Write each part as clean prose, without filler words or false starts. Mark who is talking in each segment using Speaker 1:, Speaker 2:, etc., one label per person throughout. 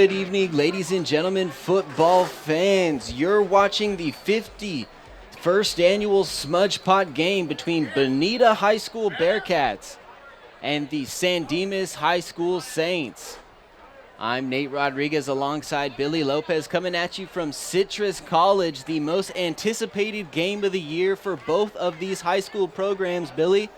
Speaker 1: Good evening, ladies and gentlemen, football fans. You're watching the 51st annual Smudge Pot game between Bonita High School Bearcats and the San Dimas High School Saints. I'm Nate Rodriguez alongside Billy Lopez coming at you from Citrus College, the most anticipated game of the year for both of these high school programs. Billy,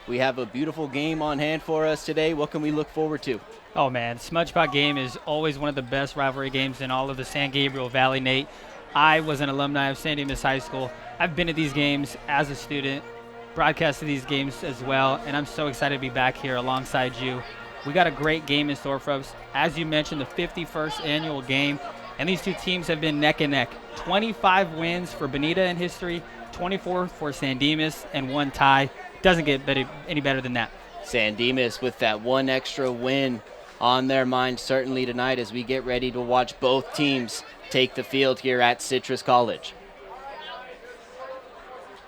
Speaker 1: we have a beautiful game on hand for us today. What can we look forward to?
Speaker 2: Oh man, Smudge Pot game is always one of the best rivalry games in all of the San Gabriel Valley, Nate. I was an alumni of San Dimas High School. I've been to these games as a student, broadcasted these games as well, and I'm so excited to be back here alongside you. We got a great game in store for us. As you mentioned, the 51st annual game, and these two teams have been neck and neck. 25 wins for Bonita in history, 24 for San Dimas, and one tie. Doesn't get any better than that.
Speaker 1: San Dimas with that one extra win on their mind certainly tonight as we get ready to watch both teams take the field here at Citrus College.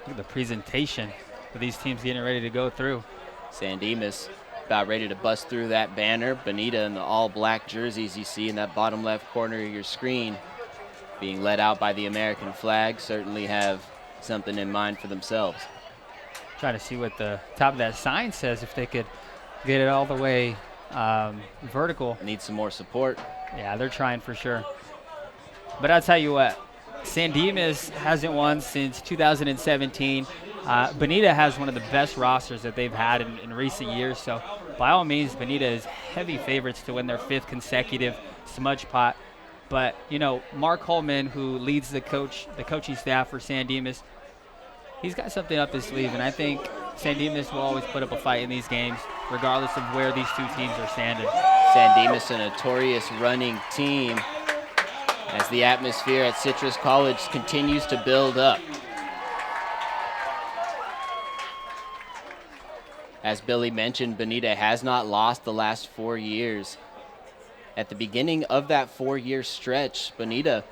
Speaker 2: Look at the presentation of these teams getting ready to go through.
Speaker 1: San Dimas about ready to bust through that banner. Bonita in the all-black jerseys you see in that bottom left corner of your screen being led out by the American flag, certainly have something in mind for themselves.
Speaker 2: Trying to see what the top of that sign says, if they could get it all the way vertical.
Speaker 1: Need some more support.
Speaker 2: Yeah, they're trying for sure. But I'll tell you what, San Dimas hasn't won since 2017. Bonita has one of the best rosters that they've had in recent years. So by all means, Bonita is heavy favorites to win their 5th consecutive Smudge Pot. But, you know, Mark Holman, who leads the coaching staff for San Dimas, he's got something up his sleeve, and I think San Dimas will always put up a fight in these games, regardless of where these two teams are standing.
Speaker 1: San Dimas, a notorious running team, as the atmosphere at Citrus College continues to build up. As Billy mentioned, Bonita has not lost the last 4 years. At the beginning of that 4-year stretch, Bonita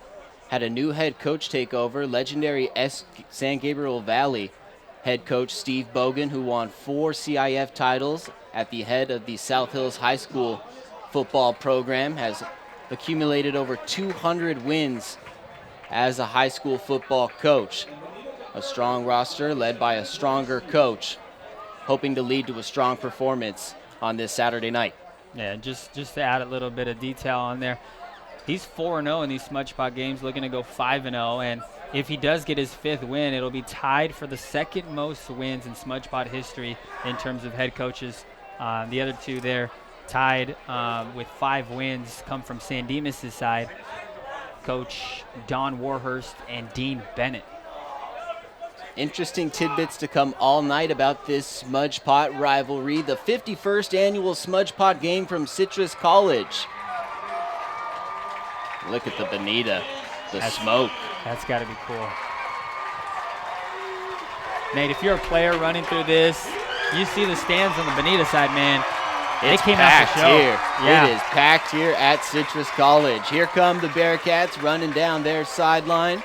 Speaker 1: had a new head coach take over, legendary San Gabriel Valley head coach Steve Bogan, who won 4 CIF titles at the head of the South Hills High School football program, has accumulated over 200 wins as a high school football coach. A strong roster led by a stronger coach, hoping to lead to a strong performance on this Saturday night.
Speaker 2: Yeah, just to add a little bit of detail on there, he's 4-0 in these Smudge Pot games, looking to go 5-0, and if he does get his 5th win, it'll be tied for the 2nd most wins in Smudge Pot history in terms of head coaches. The other two there tied with 5 wins come from San Dimas' side, Coach Don Warhurst and Dean Bennett.
Speaker 1: Interesting tidbits to come all night about this Smudge Pot rivalry, the 51st annual Smudge Pot game from Citrus College. Look at the Bonita, smoke.
Speaker 2: That's got to be cool. Nate, if you're a player running through this, you see the stands on the Bonita side, man.
Speaker 1: It's
Speaker 2: came
Speaker 1: packed
Speaker 2: out to show.
Speaker 1: Here.
Speaker 2: Yeah.
Speaker 1: It is packed here at Citrus College. Here come the Bearcats running down their sideline,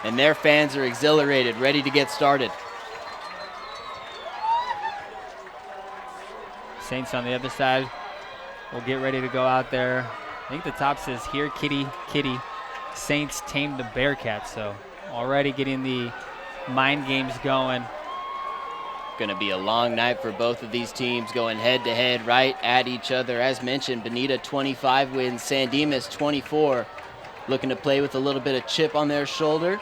Speaker 1: and their fans are exhilarated, ready to get started.
Speaker 2: Saints on the other side will get ready to go out there. I think the top says, "Here, kitty, kitty. Saints tamed the Bearcats." So already getting the mind games going.
Speaker 1: Going to be a long night for both of these teams, going head-to-head right at each other. As mentioned, Bonita 25 wins, San Dimas 24. Looking to play with a little bit of chip on their shoulder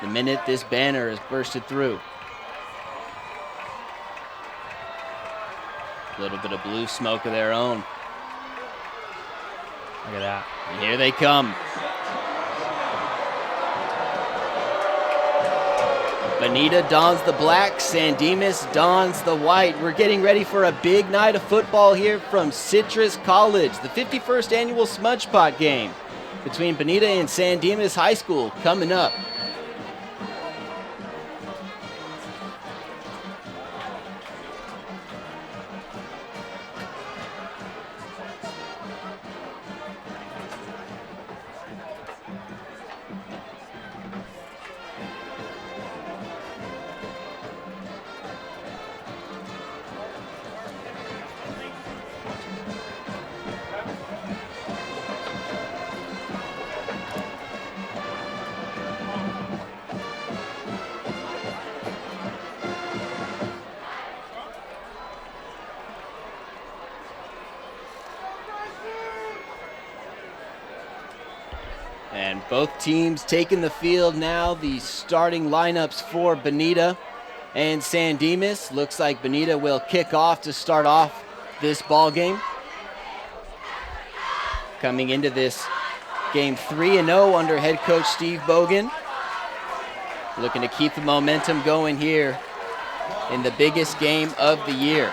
Speaker 1: the minute this banner is bursted through. A little bit of blue smoke of their own.
Speaker 2: Look at that.
Speaker 1: And here they come. Bonita dons the black, San Dimas dons the white. We're getting ready for a big night of football here from Citrus College. The 51st annual Smudge Pot game between Bonita and San Dimas High School coming up. Both teams taking the field now. The starting lineups for Bonita and San Dimas. Looks like Bonita will kick off to start off this ball game. Coming into this game 3-0 under head coach Steve Bogan. Looking to keep the momentum going here in the biggest game of the year.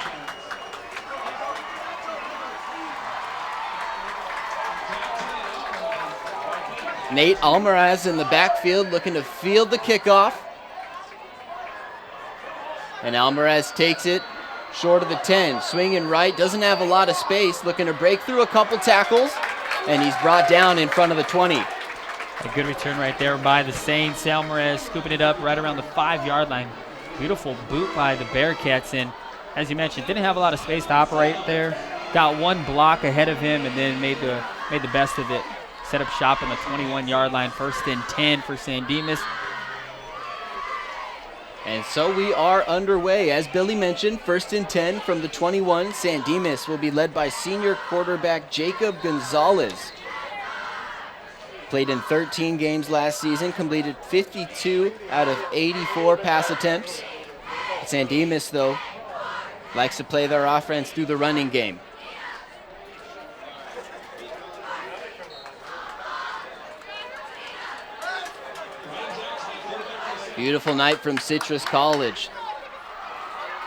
Speaker 1: Nate Almaraz in the backfield looking to field the kickoff. And Almaraz takes it short of the 10. Swinging right, doesn't have a lot of space. Looking to break through a couple tackles. And he's brought down in front of the 20.
Speaker 2: A good return right there by the Saints. Almaraz scooping it up right around the 5-yard line. Beautiful boot by the Bearcats. And as you mentioned, didn't have a lot of space to operate there. Got one block ahead of him and then made the best of it. Set up shop on the 21-yard line. 1st and 10 for San Dimas.
Speaker 1: And so we are underway. As Billy mentioned, 1st and 10 from the 21. San Dimas will be led by senior quarterback Jacob Gonzalez. Played in 13 games last season, completed 52 out of 84 pass attempts. San Dimas, though, likes to play their offense through the running game. Beautiful night from Citrus College.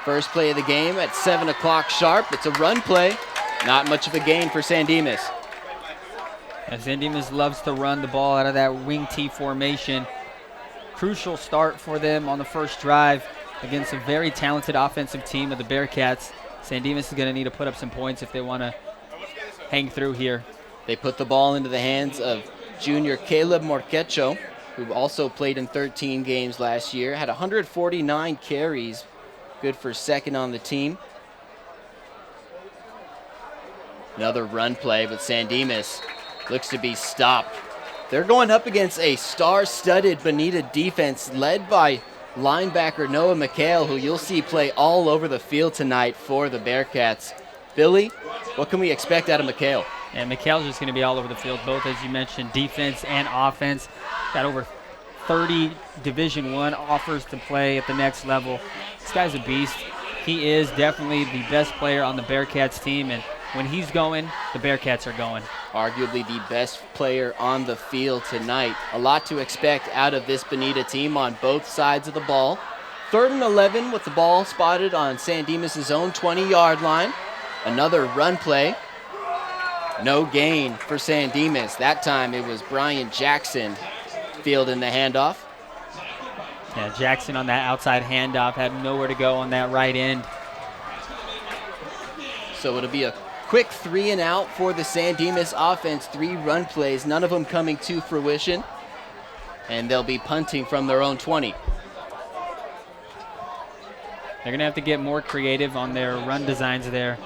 Speaker 1: First play of the game at 7 o'clock sharp. It's a run play. Not much of a gain for San Dimas.
Speaker 2: San Dimas loves to run the ball out of that wing T formation. Crucial start for them on the first drive against a very talented offensive team of the Bearcats. San Dimas is going to need to put up some points if they want to hang through here.
Speaker 1: They put the ball into the hands of junior Caleb Morquecho, who also played in 13 games last year, had 149 carries, good for 2nd on the team. Another run play, but San Dimas looks to be stopped. They're going up against a star-studded Bonita defense led by linebacker Noah McHale, who you'll see play all over the field tonight for the Bearcats. Billy, what can we expect out of McHale?
Speaker 2: And McHale's just going to be all over the field, both, as you mentioned, defense and offense. Got over 30 Division I offers to play at the next level. This guy's a beast. He is definitely the best player on the Bearcats team, and when he's going, the Bearcats are going.
Speaker 1: Arguably the best player on the field tonight. A lot to expect out of this Bonita team on both sides of the ball. 3rd and 11 with the ball spotted on San Dimas' own 20-yard line. Another run play. No gain for San Dimas. That time it was Brian Jackson fielding the handoff.
Speaker 2: Yeah, Jackson on that outside handoff had nowhere to go on that right end.
Speaker 1: So it'll be a quick 3 and out for the San Dimas offense. 3 run plays, none of them coming to fruition. And they'll be punting from their own 20.
Speaker 2: They're going to have to get more creative on their run designs there.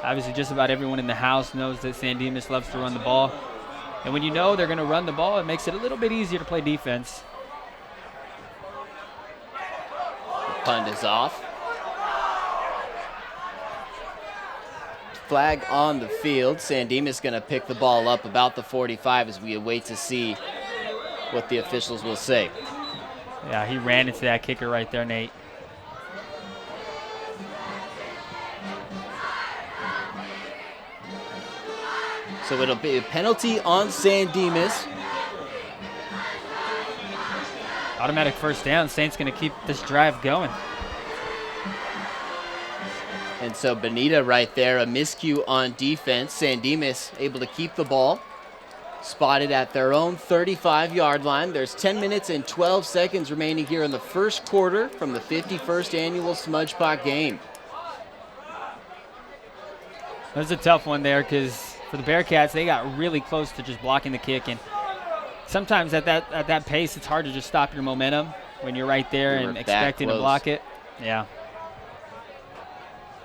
Speaker 2: Obviously, just about everyone in the house knows that San Dimas loves to run the ball. And when you know they're going to run the ball, it makes it a little bit easier to play defense.
Speaker 1: The punt is off. Flag on the field. San Dimas going to pick the ball up about the 45 as we await to see what the officials will say.
Speaker 2: Yeah, he ran into that kicker right there, Nate.
Speaker 1: So it'll be a penalty on San Dimas.
Speaker 2: Automatic first down. Saints going to keep this drive going.
Speaker 1: And so Bonita right there, a miscue on defense. San Dimas able to keep the ball. Spotted at their own 35-yard line. There's 10 minutes and 12 seconds remaining here in the first quarter from the 51st annual Smudge Pot game.
Speaker 2: That was a tough one there because for the Bearcats, they got really close to just blocking the kick. And sometimes at that pace, it's hard to just stop your momentum when you're right there and expecting to block it. Yeah.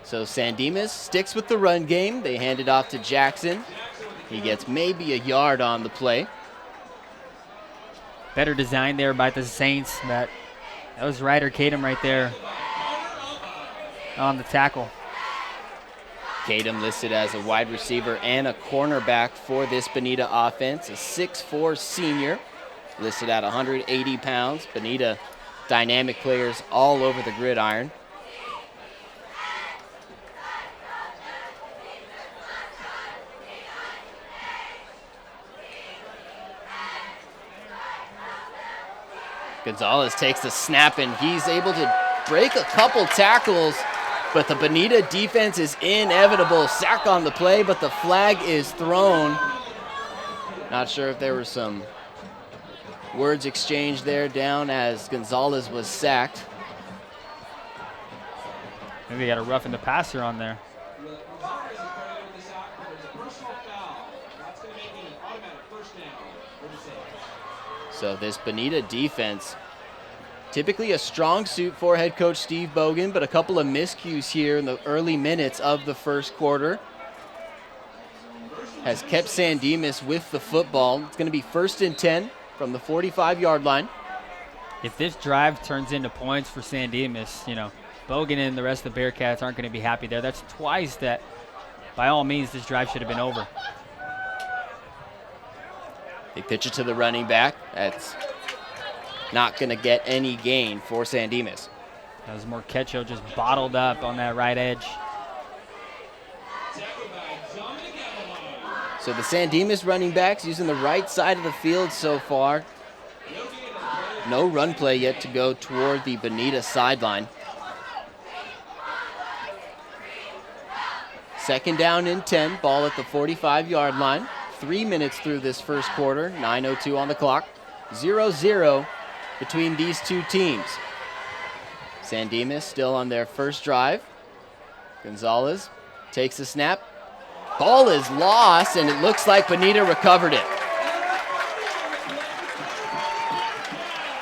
Speaker 1: So San Dimas sticks with the run game. They hand it off to Jackson. He gets maybe a yard on the play.
Speaker 2: Better design there by the Saints. That was Ryder Kadam right there on the tackle.
Speaker 1: Kadam listed as a wide receiver and a cornerback for this Bonita offense. A 6'4" senior, listed at 180 pounds. Bonita, dynamic players all over the gridiron. Gonzalez takes the snap, and he's able to break a couple tackles, but the Bonita defense is inevitable. Sack on the play, but the flag is thrown. Not sure if there were some words exchanged there down as Gonzalez was sacked.
Speaker 2: Maybe they got a roughing the passer on there.
Speaker 1: So this Bonita defense, typically a strong suit for head coach Steve Bogan, but a couple of miscues here in the early minutes of the first quarter has kept San Dimas with the football. It's going to be 1st and 10 from the 45-yard line.
Speaker 2: If this drive turns into points for San Dimas, you know, Bogan and the rest of the Bearcats aren't going to be happy there. That's twice that, by all means, this drive should have been over.
Speaker 1: They pitch it to the running back. That's not going to get any gain for San Dimas.
Speaker 2: That was Marquecho just bottled up on that right edge.
Speaker 1: So the San Dimas running backs using the right side of the field so far. No run play yet to go toward the Bonita sideline. 2nd down and 10, ball at the 45-yard line. 3 minutes through this first quarter, 9:02 on the clock. 0-0 between these two teams. San Dimas still on their first drive. Gonzalez takes a snap. Ball is lost, and it looks like Bonita recovered it.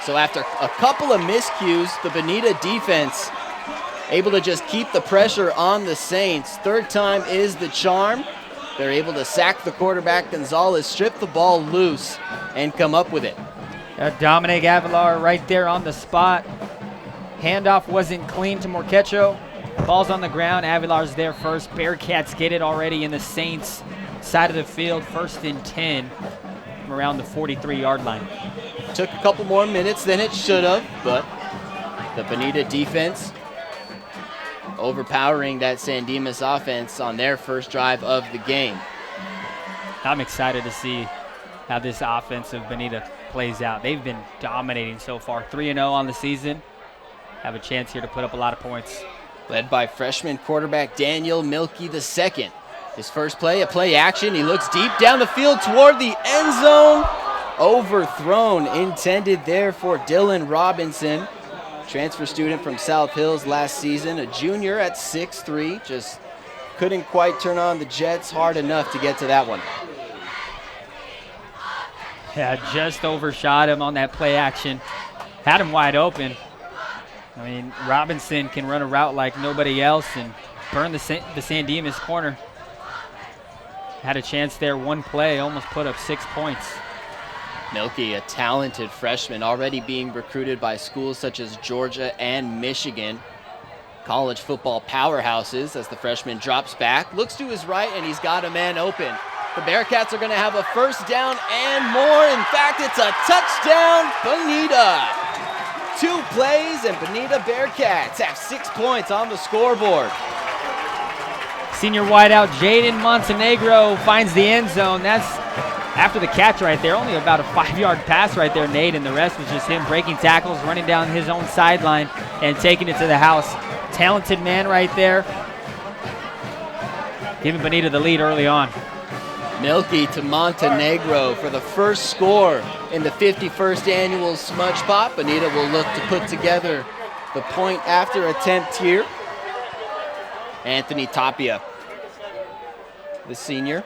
Speaker 1: So after a couple of miscues, the Bonita defense able to just keep the pressure on the Saints. 3rd time is the charm. They're able to sack the quarterback, Gonzalez, strip the ball loose, and come up with it.
Speaker 2: Dominic Avilar right there on the spot. Handoff wasn't clean to Marquecho. Ball's on the ground. Avilar's there first. Bearcats get it already in the Saints' side of the field. 1st and 10 from around the 43-yard line.
Speaker 1: Took a couple more minutes than it should have, but the Bonita defense overpowering that San Dimas offense on their first drive of the game.
Speaker 2: I'm excited to see how this offense of Bonita plays out. They've been dominating so far. 3-0 on the season. Have a chance here to put up a lot of points.
Speaker 1: Led by freshman quarterback Daniel Milkey II. His first play, a play action. He looks deep down the field toward the end zone. Overthrown, intended there for Dylan Robinson. Transfer student from South Hills last season, a junior at 6'3", just couldn't quite turn on the Jets hard enough to get to that one.
Speaker 2: Yeah, just overshot him on that play action. Had him wide open. I mean, Robinson can run a route like nobody else and burn the San Dimas corner. Had a chance there, one play, almost put up 6 points.
Speaker 1: Milkey, a talented freshman, already being recruited by schools such as Georgia and Michigan. College football powerhouses as the freshman drops back, looks to his right, and he's got a man open. The Bearcats are going to have a 1st down and more. In fact, it's a touchdown, Bonita. 2 plays, and Bonita Bearcats have 6 points on the scoreboard.
Speaker 2: Senior wideout Jaden Montenegro finds the end zone. That's after the catch right there, only about a 5-yard pass right there, Nate, and the rest was just him breaking tackles, running down his own sideline, and taking it to the house. Talented man right there, giving Bonita the lead early on.
Speaker 1: Milkey to Montenegro for the first score in the 51st annual Smudge Pop. Bonita will look to put together the point after attempt here. Anthony Tapia, the senior.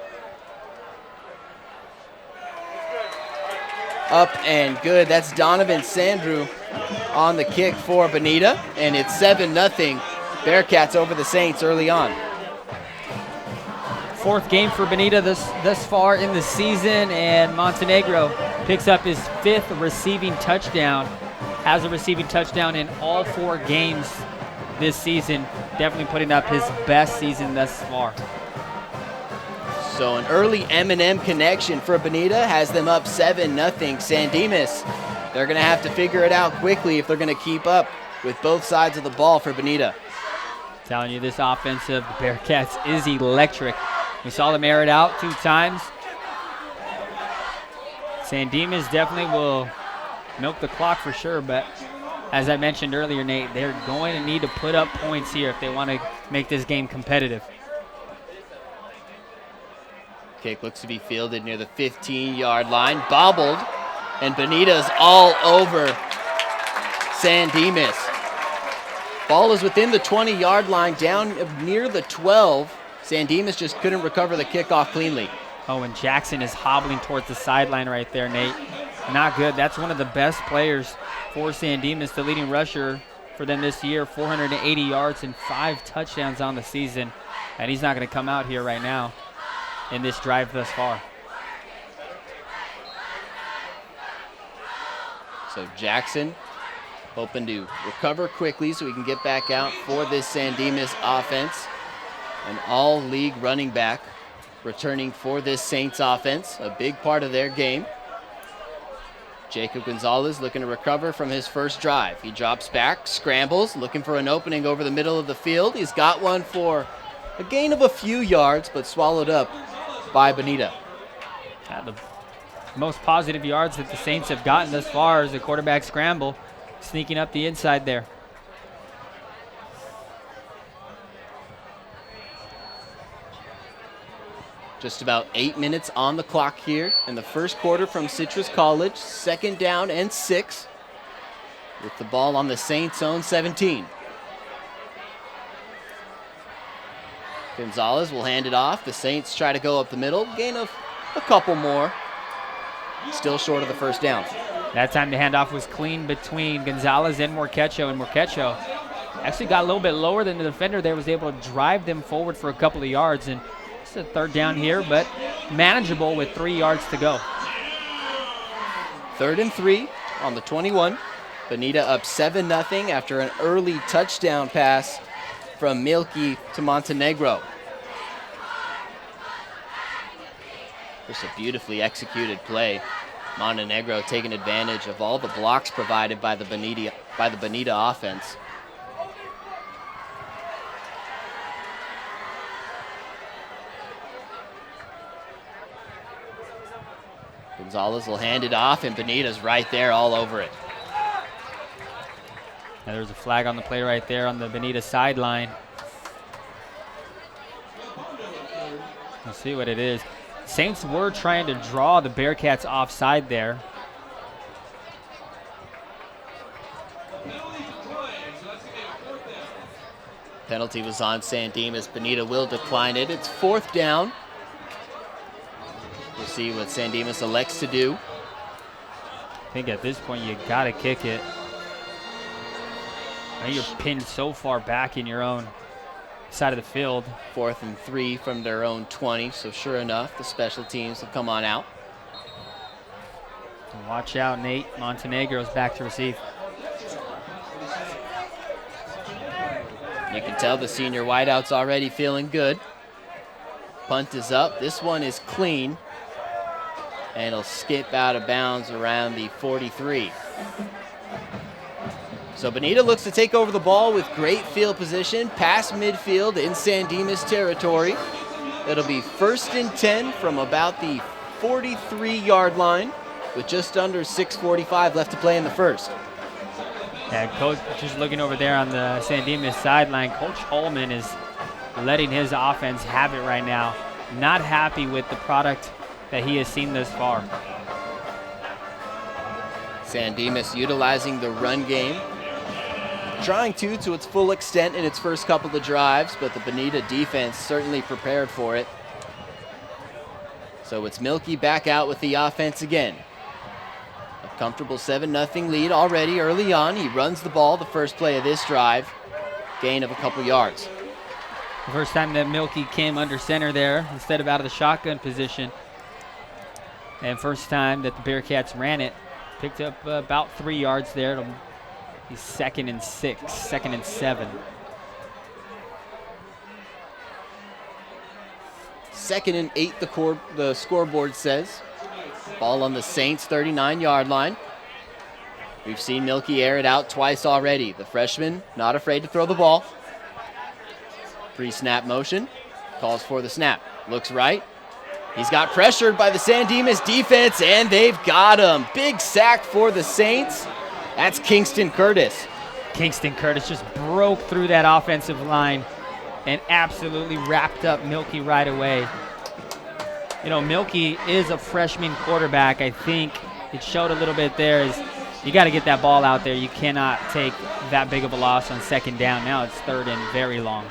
Speaker 1: Up and good. That's Donovan Sandrew on the kick for Bonita, and it's 7-0 Bearcats over the Saints early on.
Speaker 2: 4th game for Bonita thus far in the season, and Montenegro picks up his 5th receiving touchdown. Has a receiving touchdown in all 4 games this season. definitely putting up his best season thus far.
Speaker 1: So an early M&M connection for Bonita has them up 7-0. San Dimas, they're going to have to figure it out quickly if they're going to keep up with both sides of the ball for Bonita.
Speaker 2: Telling you, this offense of the Bearcats is electric. We saw them air it out 2 times. San Dimas definitely will milk the clock for sure, but as I mentioned earlier, Nate, they're going to need to put up points here if they want to make this game competitive.
Speaker 1: Kick looks to be fielded near the 15-yard line, bobbled, and Bonita's all over San Dimas. Ball is within the 20-yard line, down near the 12. San Dimas just couldn't recover the kickoff cleanly.
Speaker 2: Oh, and Jackson is hobbling towards the sideline right there, Nate. Not good. That's one of the best players for San Dimas, the leading rusher for them this year, 480 yards and 5 touchdowns on the season. And he's not going to come out here right now in this drive thus far.
Speaker 1: So Jackson hoping to recover quickly so he can get back out for this San Dimas offense. An all-league running back returning for this Saints offense, a big part of their game. Jacob Gonzalez looking to recover from his first drive. He drops back, scrambles, looking for an opening over the middle of the field. He's got one for a gain of a few yards, but swallowed up by Bonita.
Speaker 2: The most positive yards that the Saints have gotten thus far is a quarterback scramble, sneaking up the inside there.
Speaker 1: Just about 8 minutes on the clock here in the first quarter from Citrus College. 2nd down and 6 with the ball on the Saints' own 17. Gonzalez will hand it off. The Saints try to go up the middle. Gain of a couple more. Still short of the first down.
Speaker 2: That time the handoff was clean between Gonzalez and Morquecho, and Morquecho actually got a little bit lower than the defender there, was able to drive them forward for a couple of yards. And it's a 3rd down here, but manageable with 3 yards to go.
Speaker 1: 3rd and 3 on the 21. Bonita up 7-0 after an early touchdown pass from Milky to Montenegro. Just a beautifully executed play. Montenegro taking advantage of all the blocks provided by the Bonita offense. Gonzalez will hand it off, and Bonita's right there all over it.
Speaker 2: Now there's a flag on the play right there on the Bonita sideline. We'll see what it is. Saints were trying to draw the Bearcats offside there.
Speaker 1: Penalty was on San Dimas. Bonita will decline it. It's 4th down. We'll see what San Dimas elects to do.
Speaker 2: I think at this point you got to kick it. I think you're pinned so far back in your own side of the field.
Speaker 1: 4th and 3 from their own 20, so sure enough, the special teams will come on out.
Speaker 2: And watch out, Nate. Montenegro's back to receive.
Speaker 1: You can tell the senior wideout's already feeling good. Punt is up. This one is clean. And it'll skip out of bounds around the 43. So Bonita looks to take over the ball with great field position, past midfield in San Dimas territory. It'll be 1st and 10 from about the 43-yard line with just under 6:45 left to play in the first.
Speaker 2: Yeah, Coach, just looking over there on the San Dimas sideline, Coach Holman is letting his offense have it right now. Not happy with the product that he has seen thus far.
Speaker 1: San Dimas utilizing the run game, trying to its full extent in its first couple of drives, but the Bonita defense certainly prepared for it. So it's Milky back out with the offense again. A comfortable 7-0 lead already early on. He runs the ball the first play of this drive. Gain of a couple yards.
Speaker 2: The first time that Milky came under center there instead of out of the shotgun position. And first time that the Bearcats ran it. Picked up about 3 yards there. It'll be 2nd and 6, 2nd and 7.
Speaker 1: 2nd and 8, the scoreboard says. Ball on the Saints 39-yard line. We've seen Milky air it out twice already. The freshman not afraid to throw the ball. Pre-snap motion. Calls for the snap. Looks right. He's got pressured by the San Dimas defense, and they've got him. Big sack for the Saints. That's Kingston Curtis.
Speaker 2: Kingston Curtis just broke through that offensive line and absolutely wrapped up Milky right away. You know, Milky is a freshman quarterback. I think it showed a little bit there. You got to get that ball out there. You cannot take that big of a loss on 2nd down. Now it's 3rd and very long.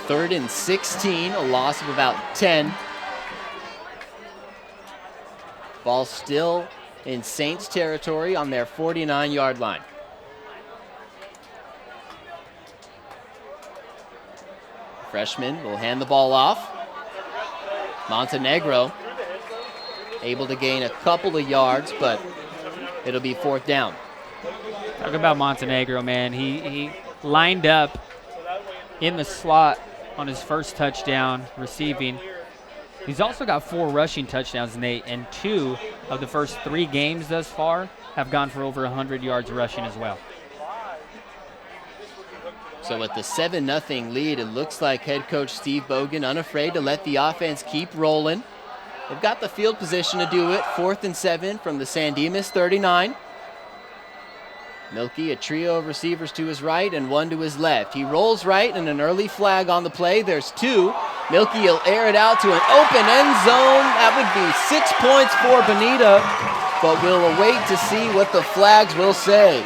Speaker 1: 3rd and 16, a loss of about 10. Ball still in Saints territory on their 49-yard line. Freshman will hand the ball off. Montenegro able to gain a couple of yards, but it'll be 4th down.
Speaker 2: Talk about Montenegro, man. He lined up in the slot on his first touchdown receiving. He's also got 4 rushing touchdowns, Nate, and 2 of the first 3 games thus far have gone for over 100 yards rushing as well.
Speaker 1: So with the 7-0 lead, it looks like head coach Steve Bogan unafraid to let the offense keep rolling. They've got the field position to do it. 4th and 7 from the San Dimas 39. Milky, a trio of receivers to his right and 1 to his left. He rolls right and an early flag on the play. There's 2. Milky will air it out to an open end zone. That would be 6 points for Bonita, but we'll await to see what the flags will say.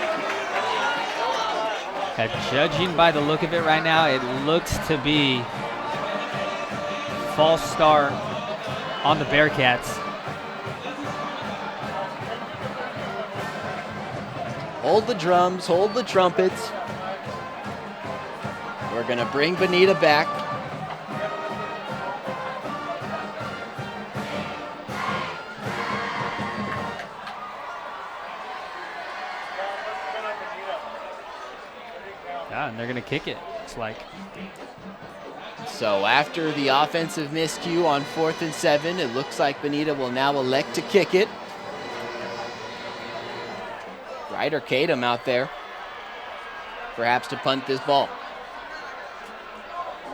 Speaker 2: Judging by the look of it right now, it looks to be false start on the Bearcats.
Speaker 1: Hold the drums, hold the trumpets. We're going to bring Bonita back.
Speaker 2: Yeah, and they're going to kick it, it's like.
Speaker 1: So after the offensive miscue on 4th and 7, it looks like Bonita will now elect to kick it. Ryder Kadam out there, perhaps to punt this ball.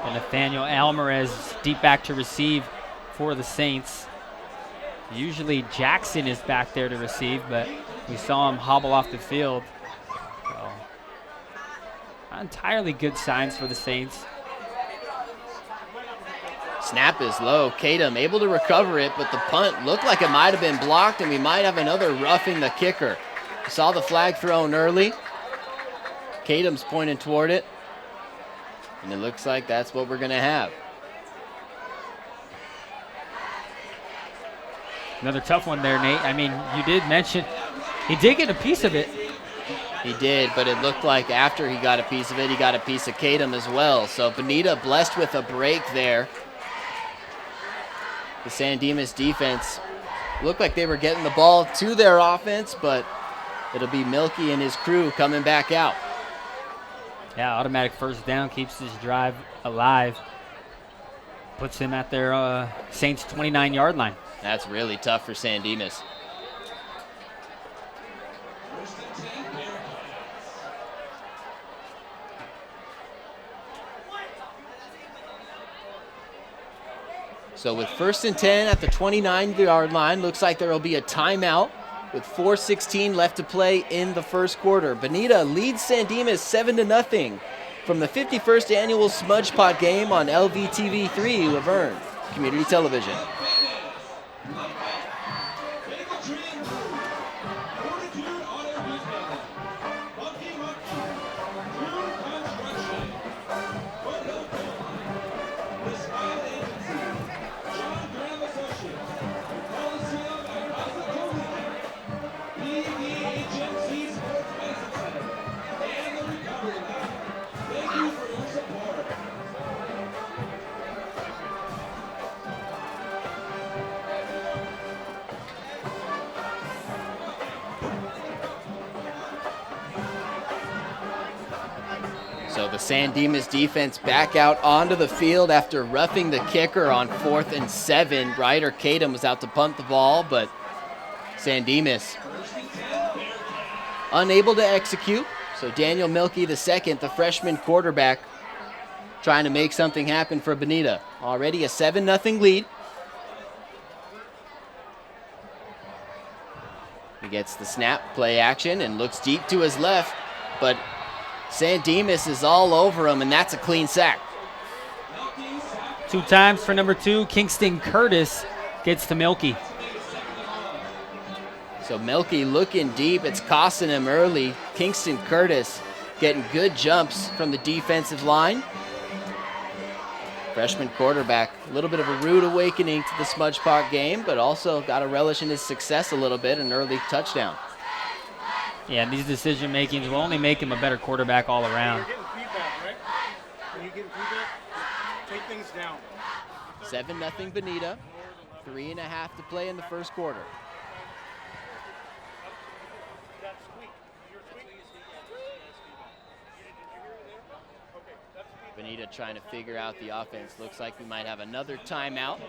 Speaker 2: And Nathaniel Alvarez deep back to receive for the Saints. Usually Jackson is back there to receive, but we saw him hobble off the field. So, not entirely good signs for the Saints.
Speaker 1: Snap is low. Kadam able to recover it, but the punt looked like it might have been blocked, and we might have another roughing the kicker. Saw the flag thrown early. Kadam's pointing toward it. And it looks like that's what we're going to have.
Speaker 2: Another tough one there, Nate. I mean, you did mention he did get a piece of it.
Speaker 1: He did, but it looked like after he got a piece of it, he got a piece of Kadam as well. So Bonita blessed with a break there. The San Dimas defense looked like they were getting the ball to their offense, but it'll be Milky and his crew coming back out.
Speaker 2: Yeah, automatic 1st down keeps this drive alive. Puts him at their Saints 29-yard line.
Speaker 1: That's really tough for San Dimas. So with 1st and 10 at the 29-yard line, looks like there will be a timeout with 4:16 left to play in the first quarter. Bonita leads San Dimas 7-0 from the 51st annual Smudge Pot game on LVTV 3 Verne Community Television. So the San Dimas defense back out onto the field after roughing the kicker on 4th and 7. Ryder Kadam was out to punt the ball, but San Dimas unable to execute. So Daniel Milkey II, the freshman quarterback, trying to make something happen for Bonita. Already a 7-0 lead. He gets the snap, play action, and looks deep to his left, but San Dimas is all over him, and that's a clean sack.
Speaker 2: 2 times for number 2, Kingston Curtis gets to Milkey.
Speaker 1: So Milkey looking deep, it's costing him early. Kingston Curtis getting good jumps from the defensive line. Freshman quarterback, a little bit of a rude awakening to the Smudge Park game, but also got to relish in his success a little bit, an early touchdown.
Speaker 2: Yeah, these decision makings will only make him a better quarterback all around.
Speaker 3: You're getting feedback, right? When you get feedback, take things down.
Speaker 1: 7-0 Bonita, 3.5 to play in the first quarter. Bonita trying to figure out the offense. Looks like we might have another timeout.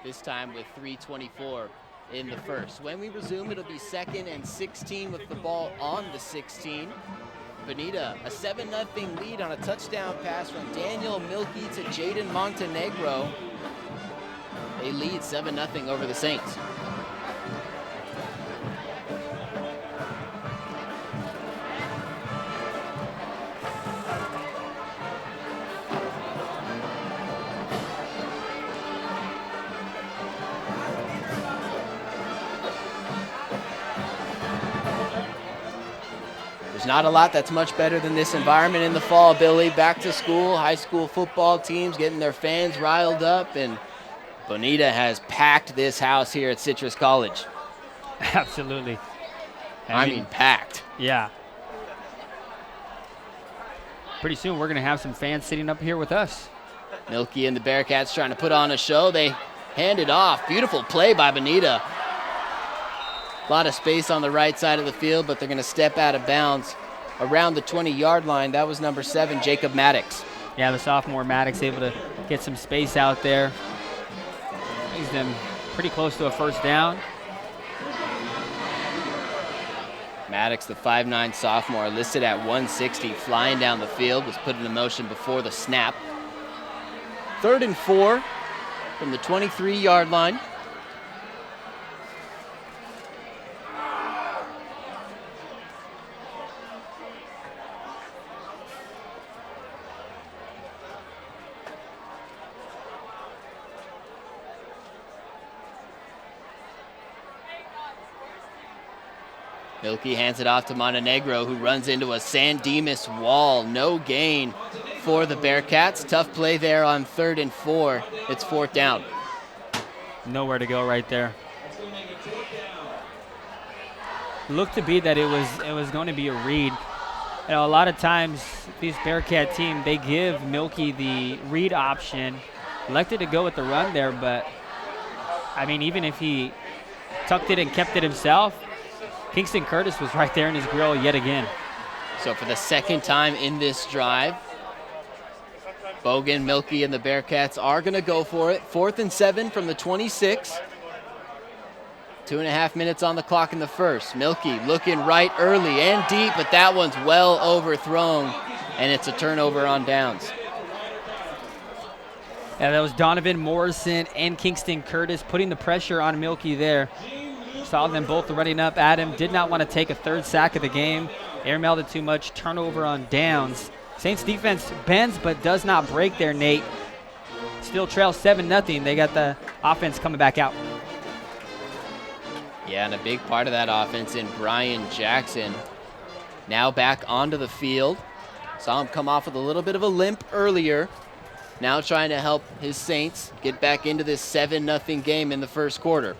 Speaker 1: This time with 3:24 in the first. When we resume, it'll be 2nd and 16 with the ball on the 16. Bonita, a 7-0 lead on a touchdown pass from Daniel Milkey to Jaden Montenegro. They lead 7-0 over the Saints. Not a lot that's much better than this environment in the fall, Billy. Back to school, high school football teams getting their fans riled up, and Bonita has packed this house here at Citrus College.
Speaker 2: Absolutely.
Speaker 1: I mean packed.
Speaker 2: Yeah. Pretty soon we're going to have some fans sitting up here with us.
Speaker 1: Milkey and the Bearcats trying to put on a show. They hand it off. Beautiful play by Bonita. A lot of space on the right side of the field, but they're going to step out of bounds around the 20-yard line. That was number 7, Jacob Maddox.
Speaker 2: Yeah, the sophomore Maddox able to get some space out there. Brings them pretty close to a first down.
Speaker 1: Maddox, the 5'9 sophomore, listed at 160, flying down the field, was put into motion before the snap. 3rd and 4 from the 23-yard line. Milkey hands it off to Montenegro, who runs into a San Dimas wall. No gain for the Bearcats. Tough play there on 3rd and 4. It's 4th down.
Speaker 2: Nowhere to go right there. Looked to be that it was going to be a read. You know, a lot of times these Bearcat team, they give Milkey the read option. Elected to go with the run there, but I mean, even if he tucked it and kept it himself, Kingston Curtis was right there in his grill yet again.
Speaker 1: So for the second time in this drive, Bogan, Milkey, and the Bearcats are going to go for it. 4th and 7 from the 26. 2.5 minutes on the clock in the first. Milkey looking right early and deep, but that one's well overthrown, and it's a turnover on downs.
Speaker 2: Yeah, that was Donovan Morrison and Kingston Curtis putting the pressure on Milkey there. Saw them both running up at him. Did not want to take a 3rd sack of the game. Airmailed it too much. Turnover on downs. Saints defense bends but does not break there, Nate. Still trail 7-0. They got the offense coming back out.
Speaker 1: Yeah, and a big part of that offense in Brian Jackson. Now back onto the field. Saw him come off with a little bit of a limp earlier. Now trying to help his Saints get back into this 7-0 game in the first quarter.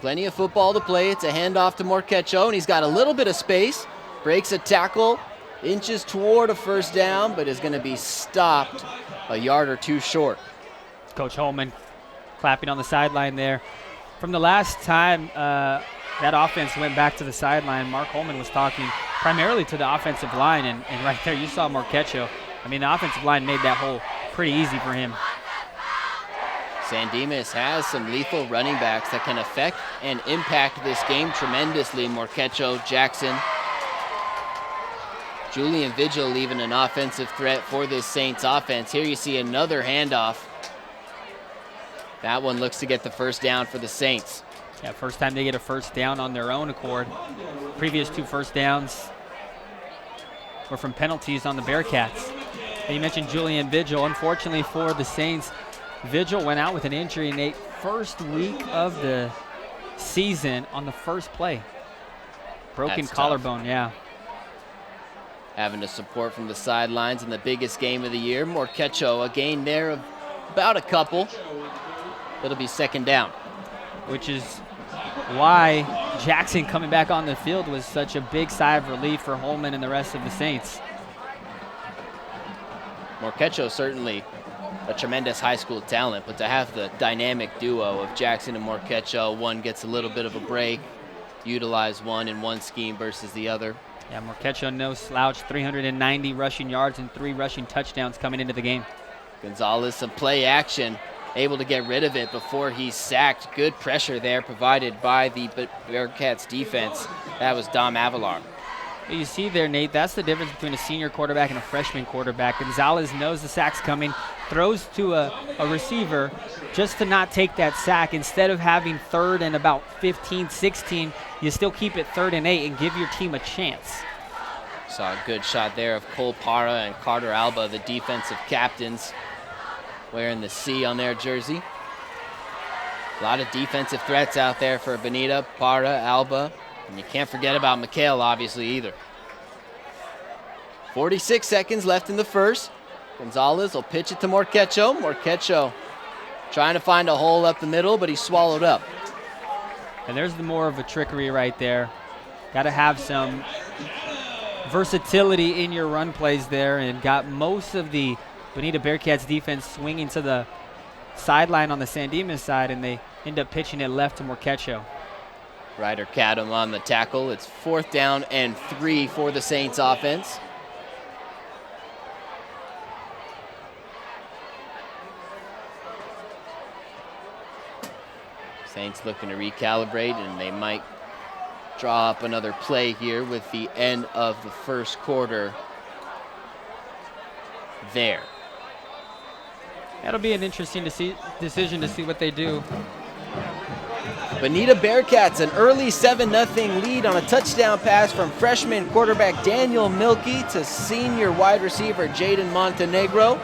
Speaker 1: Plenty of football to play. It's a handoff to Morquecho, and he's got a little bit of space. Breaks a tackle, inches toward a first down, but is going to be stopped a yard or two short.
Speaker 2: Coach Holman clapping on the sideline there. From the last time that offense went back to the sideline. Mark Holman was talking primarily to the offensive line, and right there you saw Marquecho. I mean, the offensive line made that hole pretty easy for him.
Speaker 1: San Dimas has some lethal running backs that can affect and impact this game tremendously. Marquecho, Jackson, Julian Vigil even an offensive threat for this Saints offense. Here you see another handoff. That one looks to get the first down for the Saints.
Speaker 2: Yeah, first time they get a first down on their own accord. Previous 2 first downs were from penalties on the Bearcats. And you mentioned Julian Vigil. Unfortunately for the Saints, Vigil went out with an injury in the first week of the season on the first play. Broken
Speaker 1: That's
Speaker 2: collarbone,
Speaker 1: tough.
Speaker 2: yeah.
Speaker 1: Having to support from the sidelines in the biggest game of the year. Marquecho, a gain there of about a couple. It'll be second down.
Speaker 2: Which is why Jackson coming back on the field was such a big sigh of relief for Holman and the rest of the Saints.
Speaker 1: Marquecho certainly a tremendous high school talent, but to have the dynamic duo of Jackson and Marquecho, one gets a little bit of a break, utilize one in one scheme versus the other.
Speaker 2: Yeah, Marquecho no slouch, 390 rushing yards and 3 rushing touchdowns coming into the game.
Speaker 1: Gonzalez, some play action, able to get rid of it before he's sacked. Good pressure there provided by the Bearcats defense. That was Dom Avalar.
Speaker 2: You see there, Nate, that's the difference between a senior quarterback and a freshman quarterback. Gonzalez knows the sack's coming, throws to a receiver just to not take that sack. Instead of having 3rd and about 15, 16, you still keep it 3rd and 8 and give your team a chance.
Speaker 1: Saw a good shot there of Cole Parra and Carter Alba, the defensive captains, wearing the C on their jersey. A lot of defensive threats out there for Bonita, Parra, Alba. And you can't forget about McHale, obviously, either. 46 seconds left in the first. Gonzalez will pitch it to Marquecho. Marquecho trying to find a hole up the middle, but he's swallowed up.
Speaker 2: And there's the more of a trickery right there. Got to have some versatility in your run plays there, and got most of the Bonita Bearcats defense swinging to the sideline on the San Dimas side, and they end up pitching it left to Marquecho.
Speaker 1: Ryder Cadam on the tackle. It's 4th down and 3 for the Saints offense. Saints looking to recalibrate, and they might draw up another play here with the end of the first quarter there.
Speaker 2: That'll be an interesting decision to see what they do.
Speaker 1: Bonita Bearcats, an early 7-0 lead on a touchdown pass from freshman quarterback Daniel Milkey to senior wide receiver Jaden Montenegro.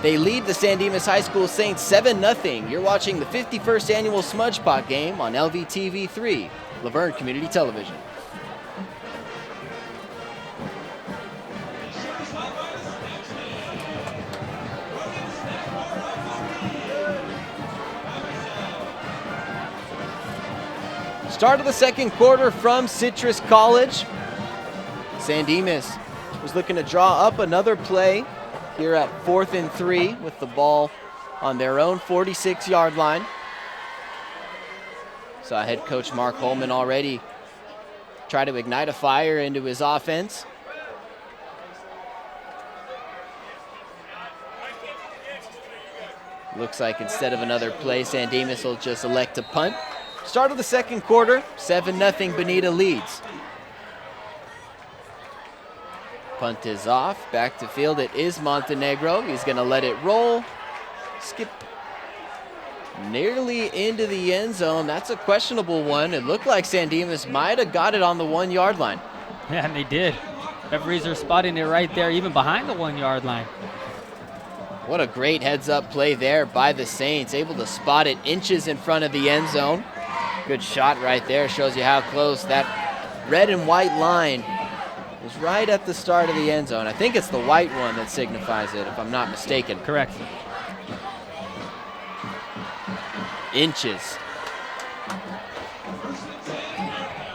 Speaker 1: They lead the San Dimas High School Saints 7-0. You're watching the 51st annual Smudge Pot game on LVTV 3, Laverne Community Television. Start of the second quarter from Citrus College. San Dimas was looking to draw up another play here at 4th and 3 with the ball on their own 46-yard line. Saw head coach Mark Holman already try to ignite a fire into his offense. Looks like instead of another play, San Dimas will just elect to punt. Start of the second quarter, 7-0 Bonita leads. Punt is off, back to field. It is Montenegro. He's going to let it roll. Skip nearly into the end zone. That's a questionable one. It looked like San Dimas might have got it on the 1-yard line.
Speaker 2: Yeah, and they did. Referees are spotting it right there, even behind the 1-yard line.
Speaker 1: What a great heads-up play there by the Saints. Able to spot it inches in front of the end zone. Good shot right there. Shows you how close that red and white line is right at the start of the end zone. I think it's the white one that signifies it, if I'm not mistaken.
Speaker 2: Correct.
Speaker 1: Inches.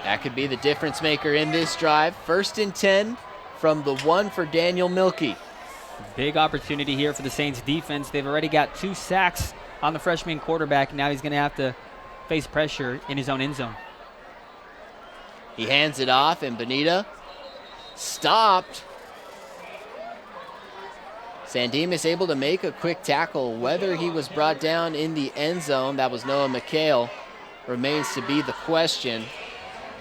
Speaker 1: That could be the difference maker in this drive. 1st and 10 from the 1 for Daniel Milkey.
Speaker 2: Big opportunity here for the Saints defense. They've already got 2 sacks on the freshman quarterback. Now he's going to have to face pressure in his own end zone.
Speaker 1: He hands it off, and Bonita stopped. Sandemus able to make a quick tackle. Whether he was brought down in the end zone, that was Noah McHale, remains to be the question.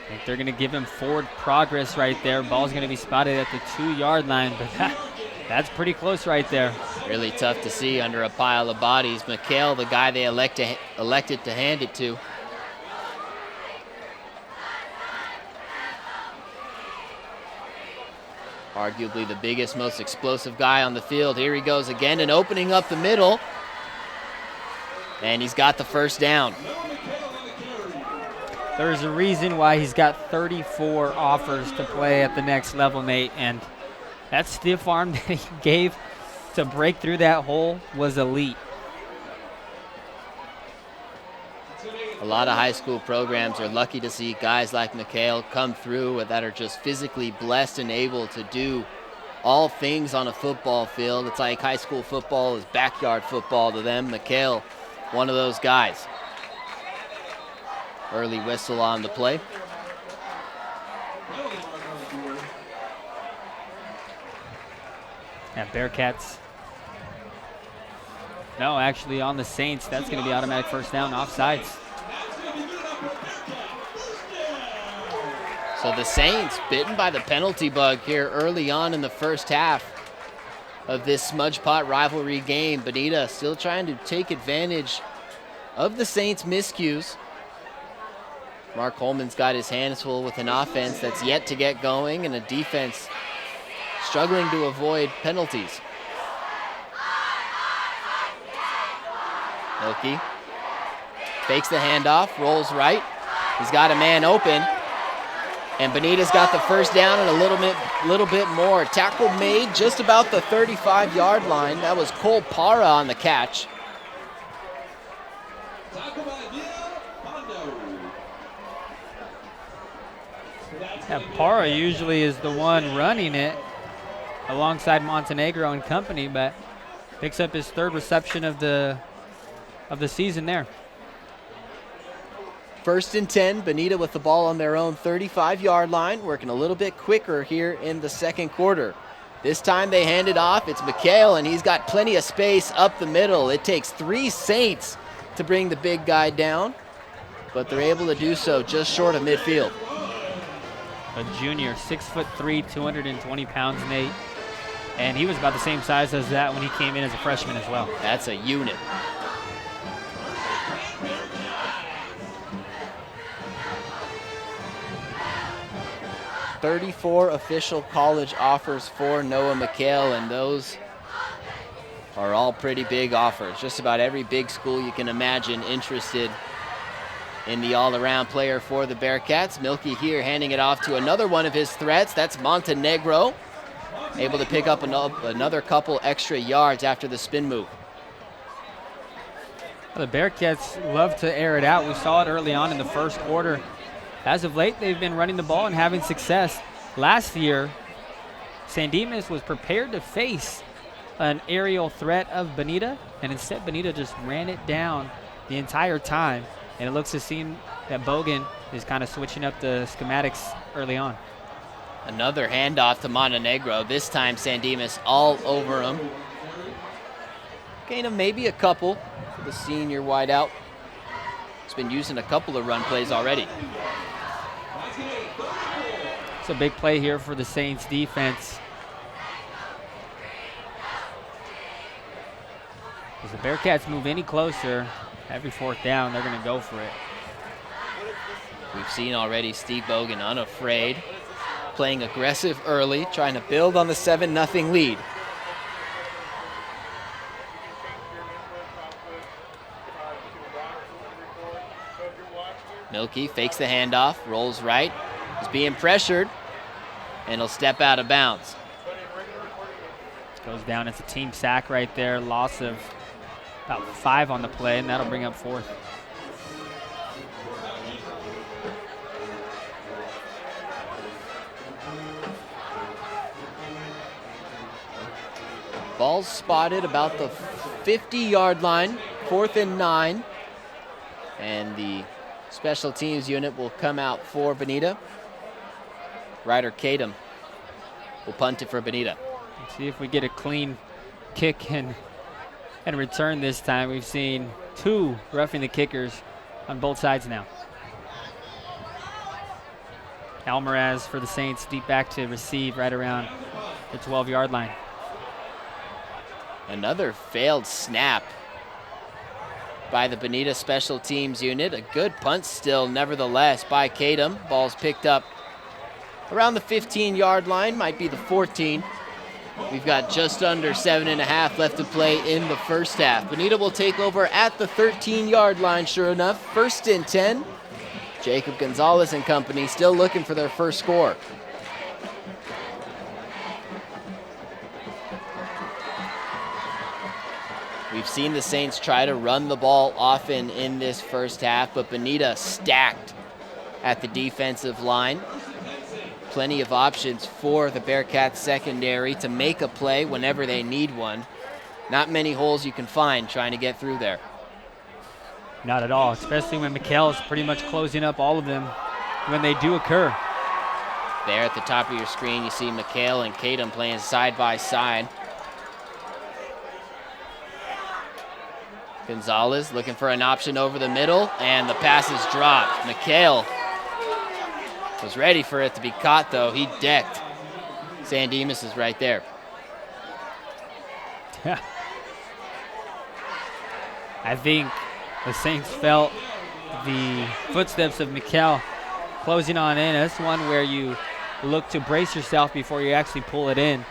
Speaker 2: I think they're going to give him forward progress right there. Ball's going to be spotted at the 2-yard line, but that's pretty close right there.
Speaker 1: Really tough to see under a pile of bodies. McHale, the guy they elected to hand it to. Arguably the biggest, most explosive guy on the field. Here he goes again and opening up the middle. And he's got the first down.
Speaker 2: There's a reason why he's got 34 offers to play at the next level, Nate. And that stiff arm that he gave to break through that hole was elite.
Speaker 1: A lot of high school programs are lucky to see guys like McHale come through that are just physically blessed and able to do all things on a football field. It's like high school football is backyard football to them. McHale, one of those guys. Early whistle on the play.
Speaker 2: Yeah, Bearcats. No, actually on the Saints, that's going to be automatic first down, offsides.
Speaker 1: So the Saints bitten by the penalty bug here early on in the first half of this Smudge Pot rivalry game. Bonita still trying to take advantage of the Saints' miscues. Mark Holman's got his hands full with an offense that's yet to get going and a defense struggling to avoid penalties. Milky fakes the handoff, rolls right. He's got a man open. And Bonita's got the first down and a little bit more. Tackle made just about the 35-yard line. That was Cole Parra on the catch.
Speaker 2: Yeah, Parra usually is the one running it alongside Montenegro and company, but picks up his third reception of the season there.
Speaker 1: 1st and 10, Bonita with the ball on their own 35-yard line, working a little bit quicker here in the second quarter. This time they hand it off. It's McHale, and he's got plenty of space up the middle. It takes 3 Saints to bring the big guy down, but they're able to do so just short of midfield.
Speaker 2: A junior, 6'3", 220 pounds, Nate. And he was about the same size as that when he came in as a freshman as well.
Speaker 1: That's a unit. "34 official college offers for Noah McHale, and those are all pretty big offers. Just about every big school you can imagine interested in the all-around player for the Bearcats. Milky here handing it off to another one of his threats. That's Montenegro, able to pick up another couple extra yards after the spin move.
Speaker 2: Well, the Bearcats love to air it out. We saw it early on in the first quarter. As of late, they've been running the ball and having success. Last year, Sandemus was prepared to face an aerial threat of Bonita, and instead Bonita just ran it down the entire time. And it looks to seem that Bogan is kind of switching up the schematics early on.
Speaker 1: Another handoff to Montenegro. This time Sandemus all over him. Gain him maybe a couple for the senior wideout. He's been using a couple of run plays already.
Speaker 2: It's a big play here for the Saints defense. As the Bearcats move any closer, every 4th down, they're going to go for it.
Speaker 1: We've seen already Steve Bogan unafraid, playing aggressive early, trying to build on the 7-0 lead. Milky fakes the handoff, rolls right. He's being pressured, and he'll step out of bounds.
Speaker 2: Goes down. It's a team sack right there. Loss of about 5 on the play, and that'll bring up 4th.
Speaker 1: Ball's spotted about the 50-yard line, 4th and 9. And the special teams unit will come out for Bonita. Ryder Kadam will punt it for Bonita.
Speaker 2: Let's see if we get a clean kick and return this time. We've seen 2 roughing the kickers on both sides now. Almaraz for the Saints, deep back to receive right around the 12-yard line.
Speaker 1: Another failed snap by the Bonita special teams unit. A good punt still, nevertheless, by Kadam. Ball's picked up around the 15-yard line, might be the 14. We've got just under 7.5 left to play in the first half. Bonita will take over at the 13-yard line, sure enough. 1st and 10. Jacob Gonzalez and company still looking for their first score. We've seen the Saints try to run the ball often in this first half, but Bonita stacked at the defensive line. Plenty of options for the Bearcats secondary to make a play whenever they need one. Not many holes you can find trying to get through there.
Speaker 2: Not at all, especially when Mikhail is pretty much closing up all of them when they do occur.
Speaker 1: There at the top of your screen, you see Mikhail and Kadam playing side by side. Gonzalez looking for an option over the middle, and the pass is dropped. Mikhail was ready for it to be caught, though. He decked. Sandemus is right there.
Speaker 2: Yeah. I think the Saints felt the footsteps of Mikhail closing on in. That's one where you look to brace yourself before you actually pull it in.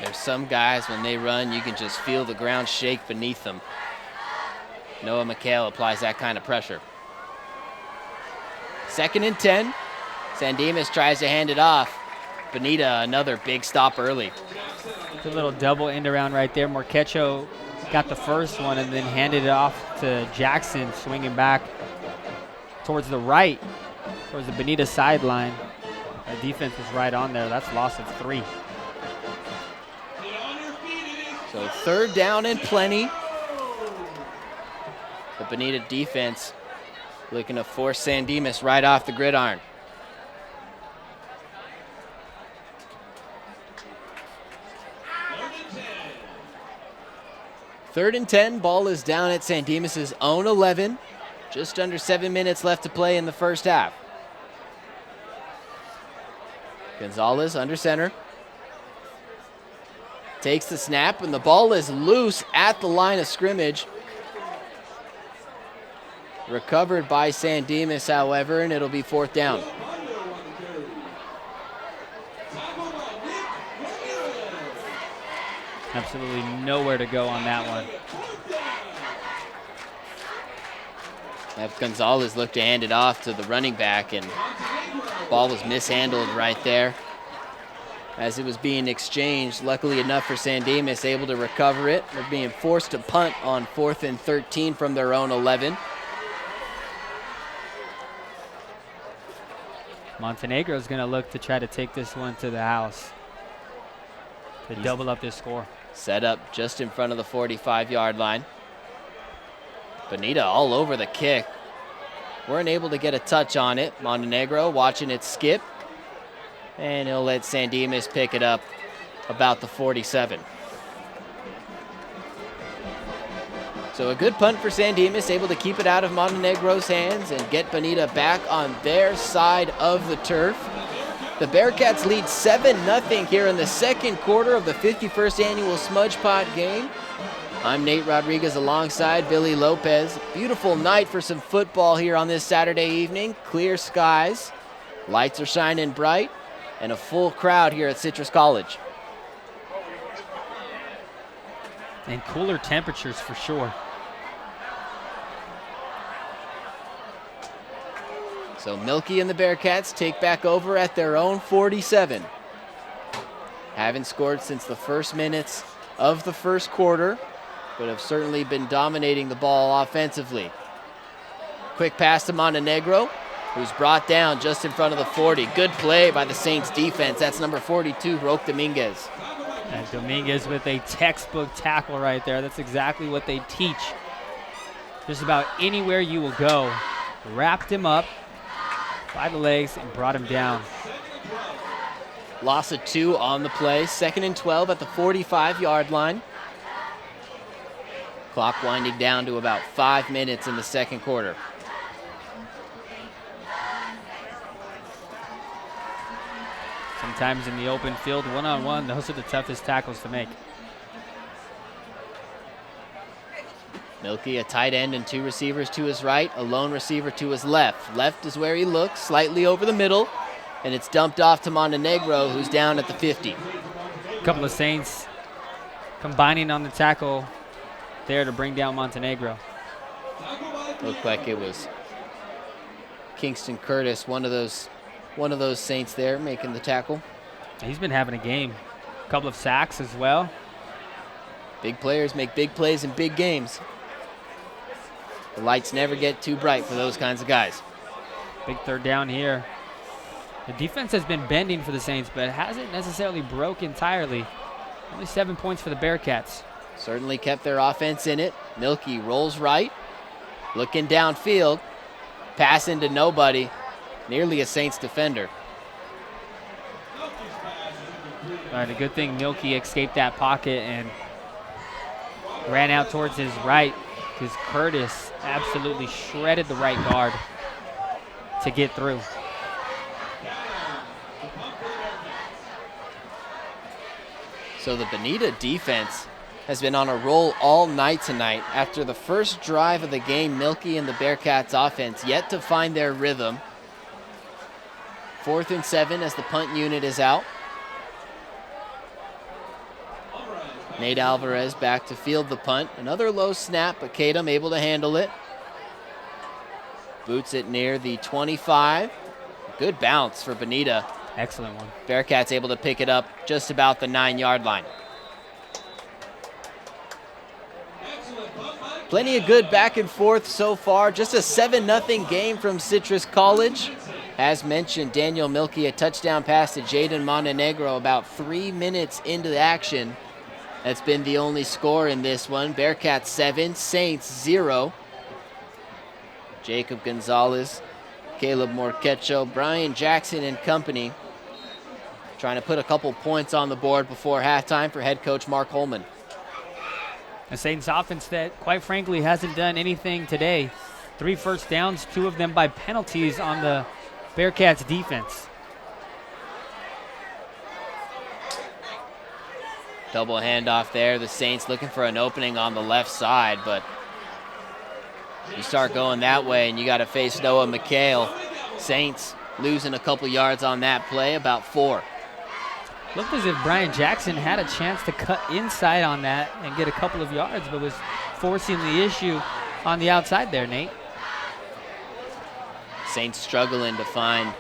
Speaker 1: There's some guys, when they run, you can just feel the ground shake beneath them. Noah Mikhail applies that kind of pressure. 2nd and 10. Sandemus tries to hand it off. Bonita, another big stop early.
Speaker 2: It's a little double end around right there. Morquecho got the first one and then handed it off to Jackson, swinging back towards the right, towards the Bonita sideline. The defense is right on there. That's loss of 3.
Speaker 1: So 3rd down and plenty. The Bonita defense looking to force Sandemus right off the gridiron. Third and 10, ball is down at Sandemus' own 11. Just under 7 minutes left to play in the first half. Gonzalez under center. Takes the snap, and the ball is loose at the line of scrimmage. Recovered by Sandemus, however, and it'll be 4th down.
Speaker 2: Absolutely nowhere to go on that one.
Speaker 1: Gonzalez looked to hand it off to the running back, and ball was mishandled right there as it was being exchanged. Luckily enough for Sandemus, able to recover it. They're being forced to punt on 4th and 13 from their own 11.
Speaker 2: Montenegro is going to look to try to take this one to the house to double up this score.
Speaker 1: Set up just in front of the 45-yard line. Bonita all over the kick. Weren't able to get a touch on it. Montenegro watching it skip. And he'll let Sandemus pick it up about the 47. So a good punt for Sandemus, able to keep it out of Montenegro's hands and get Bonita back on their side of the turf. The Bearcats lead 7-0 here in the second quarter of the 51st annual Smudge Pot game. I'm Nate Rodriguez alongside Billy Lopez. Beautiful night for some football here on this Saturday evening. Clear skies, lights are shining bright, and a full crowd here at Citrus College.
Speaker 2: And cooler temperatures for sure.
Speaker 1: So Milky and the Bearcats take back over at their own 47. Haven't scored since the first minutes of the first quarter, but have certainly been dominating the ball offensively. Quick pass to Montenegro, who's brought down just in front of the 40. Good play by the Saints defense. That's number 42, Roque Dominguez.
Speaker 2: And Dominguez with a textbook tackle right there. That's exactly what they teach. Just about anywhere you will go. Wrapped him up, by the legs and brought him down.
Speaker 1: Loss of 2 on the play. 2nd and 12 at the 45-yard line. Clock winding down to about 5 minutes in the second quarter.
Speaker 2: Sometimes in the open field, one-on-one, those are the toughest tackles to make.
Speaker 1: Milky, a tight end and 2 receivers to his right, a lone receiver to his left. Left is where he looks, slightly over the middle, and it's dumped off to Montenegro, who's down at the 50.
Speaker 2: A couple of Saints combining on the tackle there to bring down Montenegro.
Speaker 1: Looked like it was Kingston Curtis, one of those Saints there, making the tackle.
Speaker 2: He's been having a game. A couple of sacks as well.
Speaker 1: Big players make big plays in big games. The lights never get too bright for those kinds of guys.
Speaker 2: Big third down here. The defense has been bending for the Saints, but it hasn't necessarily broke entirely. Only 7 points for the Bearcats.
Speaker 1: Certainly kept their offense in it. Milky rolls right, looking downfield, pass into nobody, nearly a Saints defender.
Speaker 2: All right, a good thing Milky escaped that pocket and ran out towards his right, because Curtis absolutely shredded the right guard to get through.
Speaker 1: So the Bonita defense has been on a roll all night tonight. After the first drive of the game, Milky and the Bearcats offense yet to find their rhythm. 4th and 7 as the punt unit is out. Nate Alvarez back to field the punt. Another low snap, but Kadam able to handle it. Boots it near the 25. Good bounce for Bonita.
Speaker 2: Excellent one.
Speaker 1: Bearcats able to pick it up just about the 9-yard line. Plenty of good back and forth so far. Just a 7-0 game from Citrus College. As mentioned, Daniel Milky, a touchdown pass to Jaden Montenegro about 3 minutes into the action. That's been the only score in this one. Bearcats 7, Saints 0. Jacob Gonzalez, Caleb Morquecho, Brian Jackson and company trying to put a couple points on the board before halftime for head coach Mark Holman.
Speaker 2: A Saints offense that, quite frankly, hasn't done anything today. 3 first downs, 2 of them by penalties on the Bearcats defense.
Speaker 1: Double handoff there. The Saints looking for an opening on the left side, but you start going that way and you got to face Noah McHale. Saints losing a couple yards on that play, about 4.
Speaker 2: Looked as if Brian Jackson had a chance to cut inside on that and get a couple of yards, but was forcing the issue on the outside there, Nate.
Speaker 1: Saints struggling to find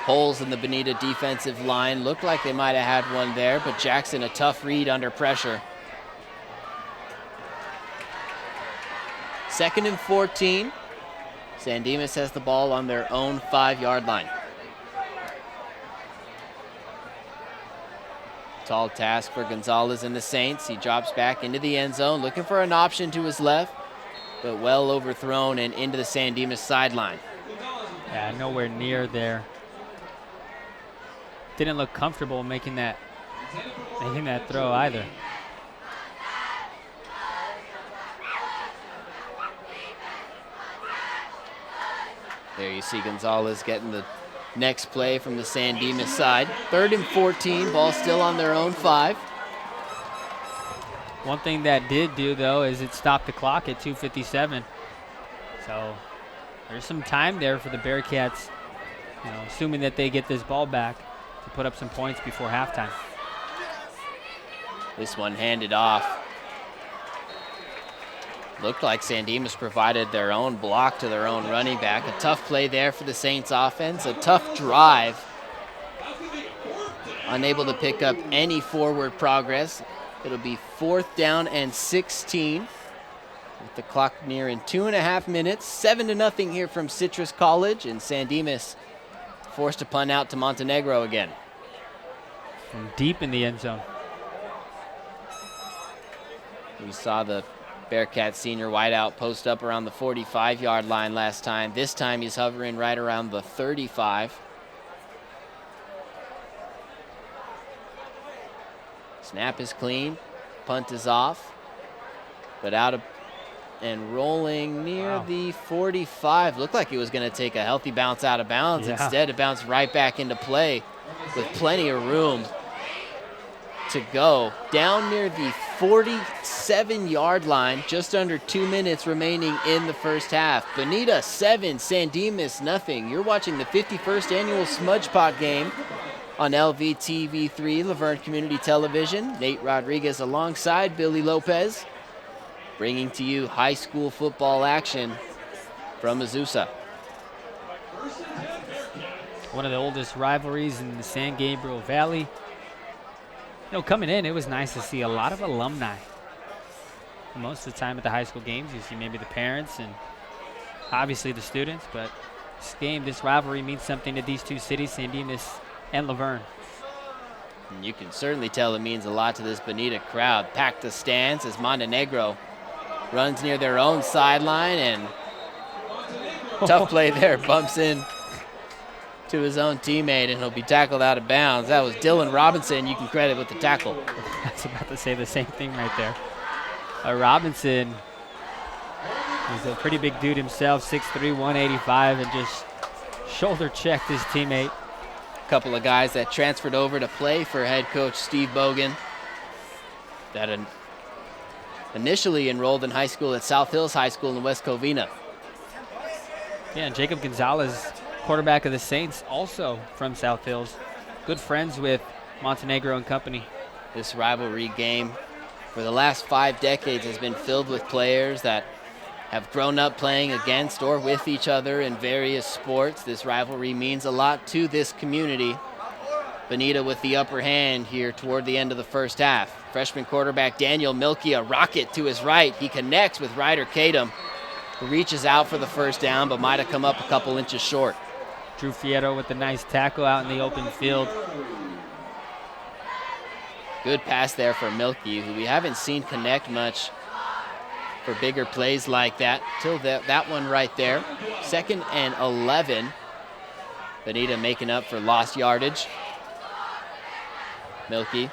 Speaker 1: holes in the Bonita defensive line. Looked like they might have had one there, but Jackson a tough read under pressure. 2nd and 14. San Dimas has the ball on their own 5-yard line. Tall task for Gonzalez and the Saints. He drops back into the end zone, looking for an option to his left, but well overthrown and into the San Dimas sideline.
Speaker 2: Yeah, nowhere near there. Didn't look comfortable making that throw either.
Speaker 1: There you see Gonzalez getting the next play from the San Dimas side. 3rd and 14, ball still on their own 5.
Speaker 2: One thing that did do, though, is it stopped the clock at 2:57. So there's some time there for the Bearcats, assuming that they get this ball back, to put up some points before halftime.
Speaker 1: This one handed off. Looked like San Dimas provided their own block to their own running back. A tough play there for the Saints offense. A tough drive. Unable to pick up any forward progress. It'll be 4th down and 16. With the clock nearing 2.5 minutes. 7-0 here from Citrus College, and San Dimas forced to punt out to Montenegro again.
Speaker 2: From deep in the end zone.
Speaker 1: We saw the Bearcats senior wideout post up around the 45-yard line last time. This time he's hovering right around the 35. Snap is clean. Punt is off. But out of and rolling near the 45. Looked like he was going to take a healthy bounce out of bounds.
Speaker 2: Yeah.
Speaker 1: Instead, it bounced right back into play with plenty of room to go. Down near the 47-yard line, just under 2 minutes remaining in the first half. Bonita 7, San Dimas nothing. You're watching the 51st annual Smudge Pot game on LVTV3, Laverne Community Television. Nate Rodriguez alongside Billy Lopez, bringing to you high school football action from Azusa.
Speaker 2: One of the oldest rivalries in the San Gabriel Valley. You know, coming in, it was nice to see a lot of alumni. Most of the time at the high school games, you see maybe the parents and obviously the students, but this rivalry means something to these two cities, San Dimas and Laverne.
Speaker 1: And you can certainly tell it means a lot to this Bonita crowd. Packed the stands as Montenegro runs near their own sideline, and tough play there, bumps in to his own teammate, and he'll be tackled out of bounds. That was Dylan Robinson, you can credit with the tackle.
Speaker 2: I was about to say the same thing right there. Robinson, he's a pretty big dude himself, 6'3", 185, and just shoulder checked his teammate.
Speaker 1: A couple of guys that transferred over to play for head coach Steve Bogan that initially enrolled in high school at South Hills High School in West Covina.
Speaker 2: Yeah, and Jacob Gonzalez, quarterback of the Saints, also from South Hills. Good friends with Montenegro and company.
Speaker 1: This rivalry game for the last 5 decades has been filled with players that have grown up playing against or with each other in various sports. This rivalry means a lot to this community. Bonita with the upper hand here toward the end of the first half. Freshman quarterback Daniel Milkey, a rocket to his right. He connects with Ryder Kadum, who reaches out for the first down, but might have come up a couple inches short.
Speaker 2: Drew Fierro with a nice tackle out in the open field.
Speaker 1: Good pass there for Milkey, who we haven't seen connect much for bigger plays like that till that one right there. 2nd and 11. Bonita making up for lost yardage. Milkey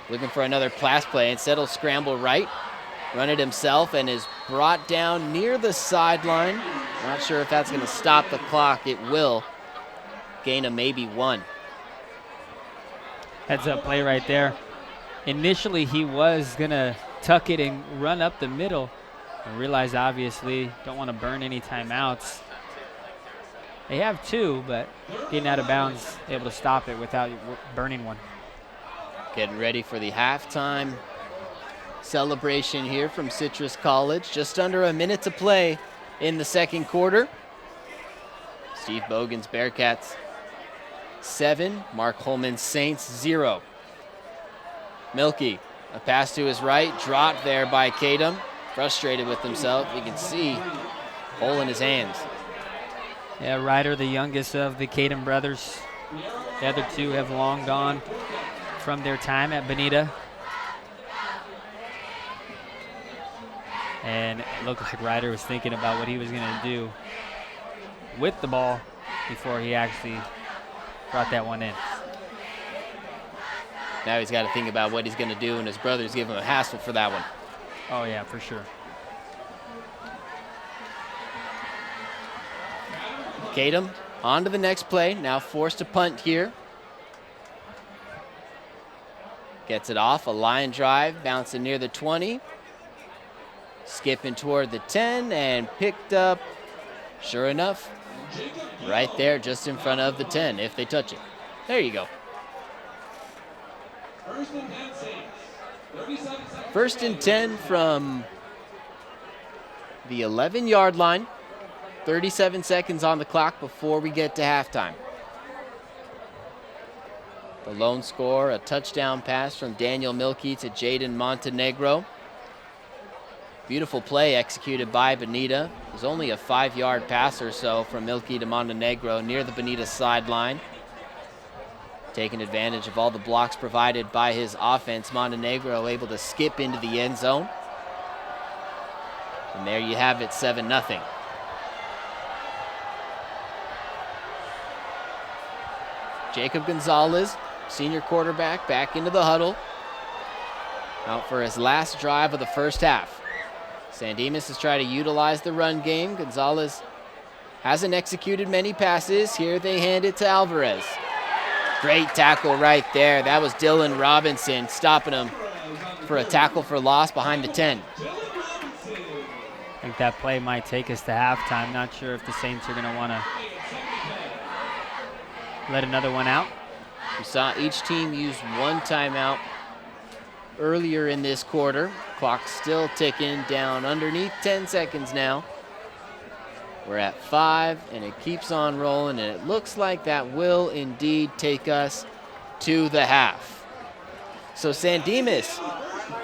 Speaker 1: looking for another pass play. Instead he'll scramble right, run it himself, and is brought down near the sideline. Not sure if that's going to stop the clock. It will. Gain of maybe 1.
Speaker 2: Heads up play right there. Initially he was going to tuck it and run up the middle. I realized obviously don't want to burn any timeouts. They have 2, but getting out of bounds, able to stop it without burning one.
Speaker 1: Getting ready for the halftime celebration here from Citrus College. Just under a minute to play in the second quarter. Steve Bogan's Bearcats 7, Mark Holman's Saints 0. Milkey, a pass to his right, dropped there by Kadum. Frustrated with himself. You can see hole in his hands.
Speaker 2: Yeah, Ryder, the youngest of the Kadum brothers. The other 2 have long gone from their time at Bonita. And it looked like Ryder was thinking about what he was going to do with the ball before he actually brought that one in.
Speaker 1: Now he's got to think about what he's going to do, and his brothers give him a hassle for that one.
Speaker 2: Oh, yeah, for sure.
Speaker 1: Kadum on to the next play. Now forced to punt here. Gets it off. A line drive. Bouncing near the 20. Skipping toward the 10 and picked up, sure enough, right there just in front of the 10 if they touch it. There you go. First and 10 from the 11-yard line. 37 seconds on the clock before we get to halftime. The lone score, a touchdown pass from Daniel Milkey to Jaden Montenegro. Beautiful play executed by Bonita. It was only a 5-yard pass or so from Milkey to Montenegro near the Bonita sideline. Taking advantage of all the blocks provided by his offense, Montenegro able to skip into the end zone. And there you have it, 7-0. Jacob Gonzalez, senior quarterback, back into the huddle. Out for his last drive of the first half. San Dimas has tried to utilize the run game. Gonzalez hasn't executed many passes. Here they hand it to Alvarez. Great tackle right there. That was Dylan Robinson stopping him for a tackle for loss behind the 10.
Speaker 2: I think that play might take us to halftime. Not sure if the Saints are going to want to let another one out.
Speaker 1: We saw each team use one timeout earlier in this quarter. Clock's still ticking down underneath 10 seconds now. We're at 5, and it keeps on rolling, and it looks like that will indeed take us to the half. So San Dimas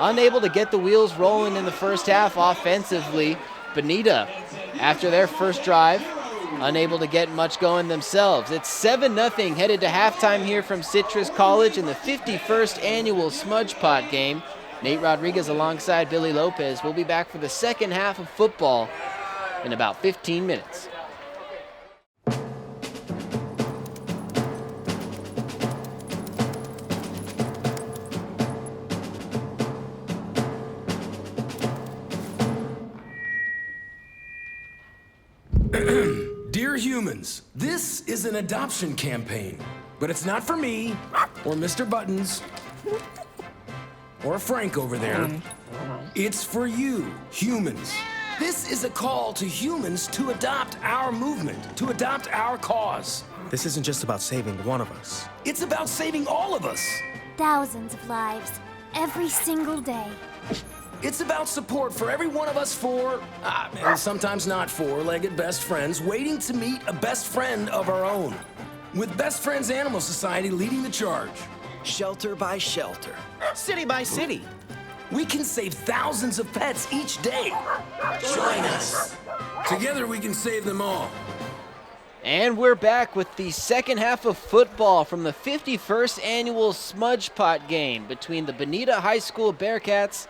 Speaker 1: unable to get the wheels rolling in the first half offensively. Bonita, after their first drive, unable to get much going themselves. It's 7-0 headed to halftime here from Citrus College in the 51st annual Smudge Pot game. Nate Rodriguez alongside Billy Lopez will be back for the second half of football in about 15 minutes.
Speaker 4: Dear humans, this is an adoption campaign, but it's not for me, or Mr. Buttons, or Frank over there. It's for you, humans. This is a call to humans to adopt our movement, to adopt our cause.
Speaker 5: This isn't just about saving one of us.
Speaker 4: It's about saving all of us.
Speaker 6: Thousands of lives, every single day.
Speaker 4: It's about support for every one of us four, and sometimes not four-legged best friends, waiting to meet a best friend of our own. With Best Friends Animal Society leading the charge.
Speaker 7: Shelter by shelter, city by city.
Speaker 4: We can save thousands of pets each day. Join us. Together we can save them all.
Speaker 1: And we're back with the second half of football from the 51st annual Smudge Pot game between the Bonita High School Bearcats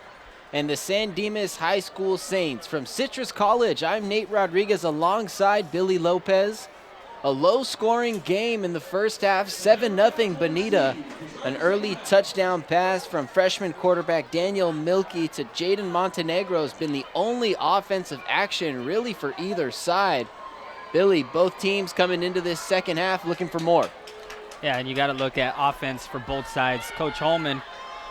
Speaker 1: and the San Dimas High School Saints. From Citrus College, I'm Nate Rodriguez alongside Billy Lopez. A low-scoring game in the first half, 7-0 Bonita. An early touchdown pass from freshman quarterback Daniel Milkey to Jaden Montenegro has been the only offensive action really for either side. Billy, both teams coming into this second half looking for more.
Speaker 2: Yeah, and you got to look at offense for both sides. Coach Holman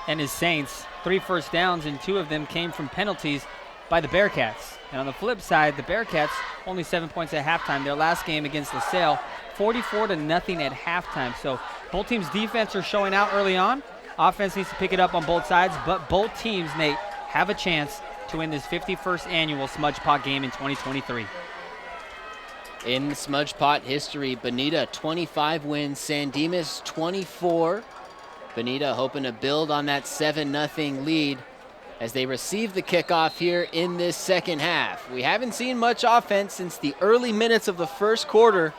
Speaker 2: and his Saints, 3 first downs, and 2 of them came from penalties by the Bearcats. And on the flip side, the Bearcats only 7 points at halftime. Their last game against LaSalle, 44-0 at halftime. So both teams' defense are showing out early on. Offense needs to pick it up on both sides, but both teams, Nate, have a chance to win this 51st annual Smudge Pot game in 2023.
Speaker 1: In Smudge Pot history, Bonita 25 wins, San Dimas 24. Bonita hoping to build on that 7-0 lead as they receive the kickoff here in this second half. We haven't seen much offense since the early minutes of the first quarter.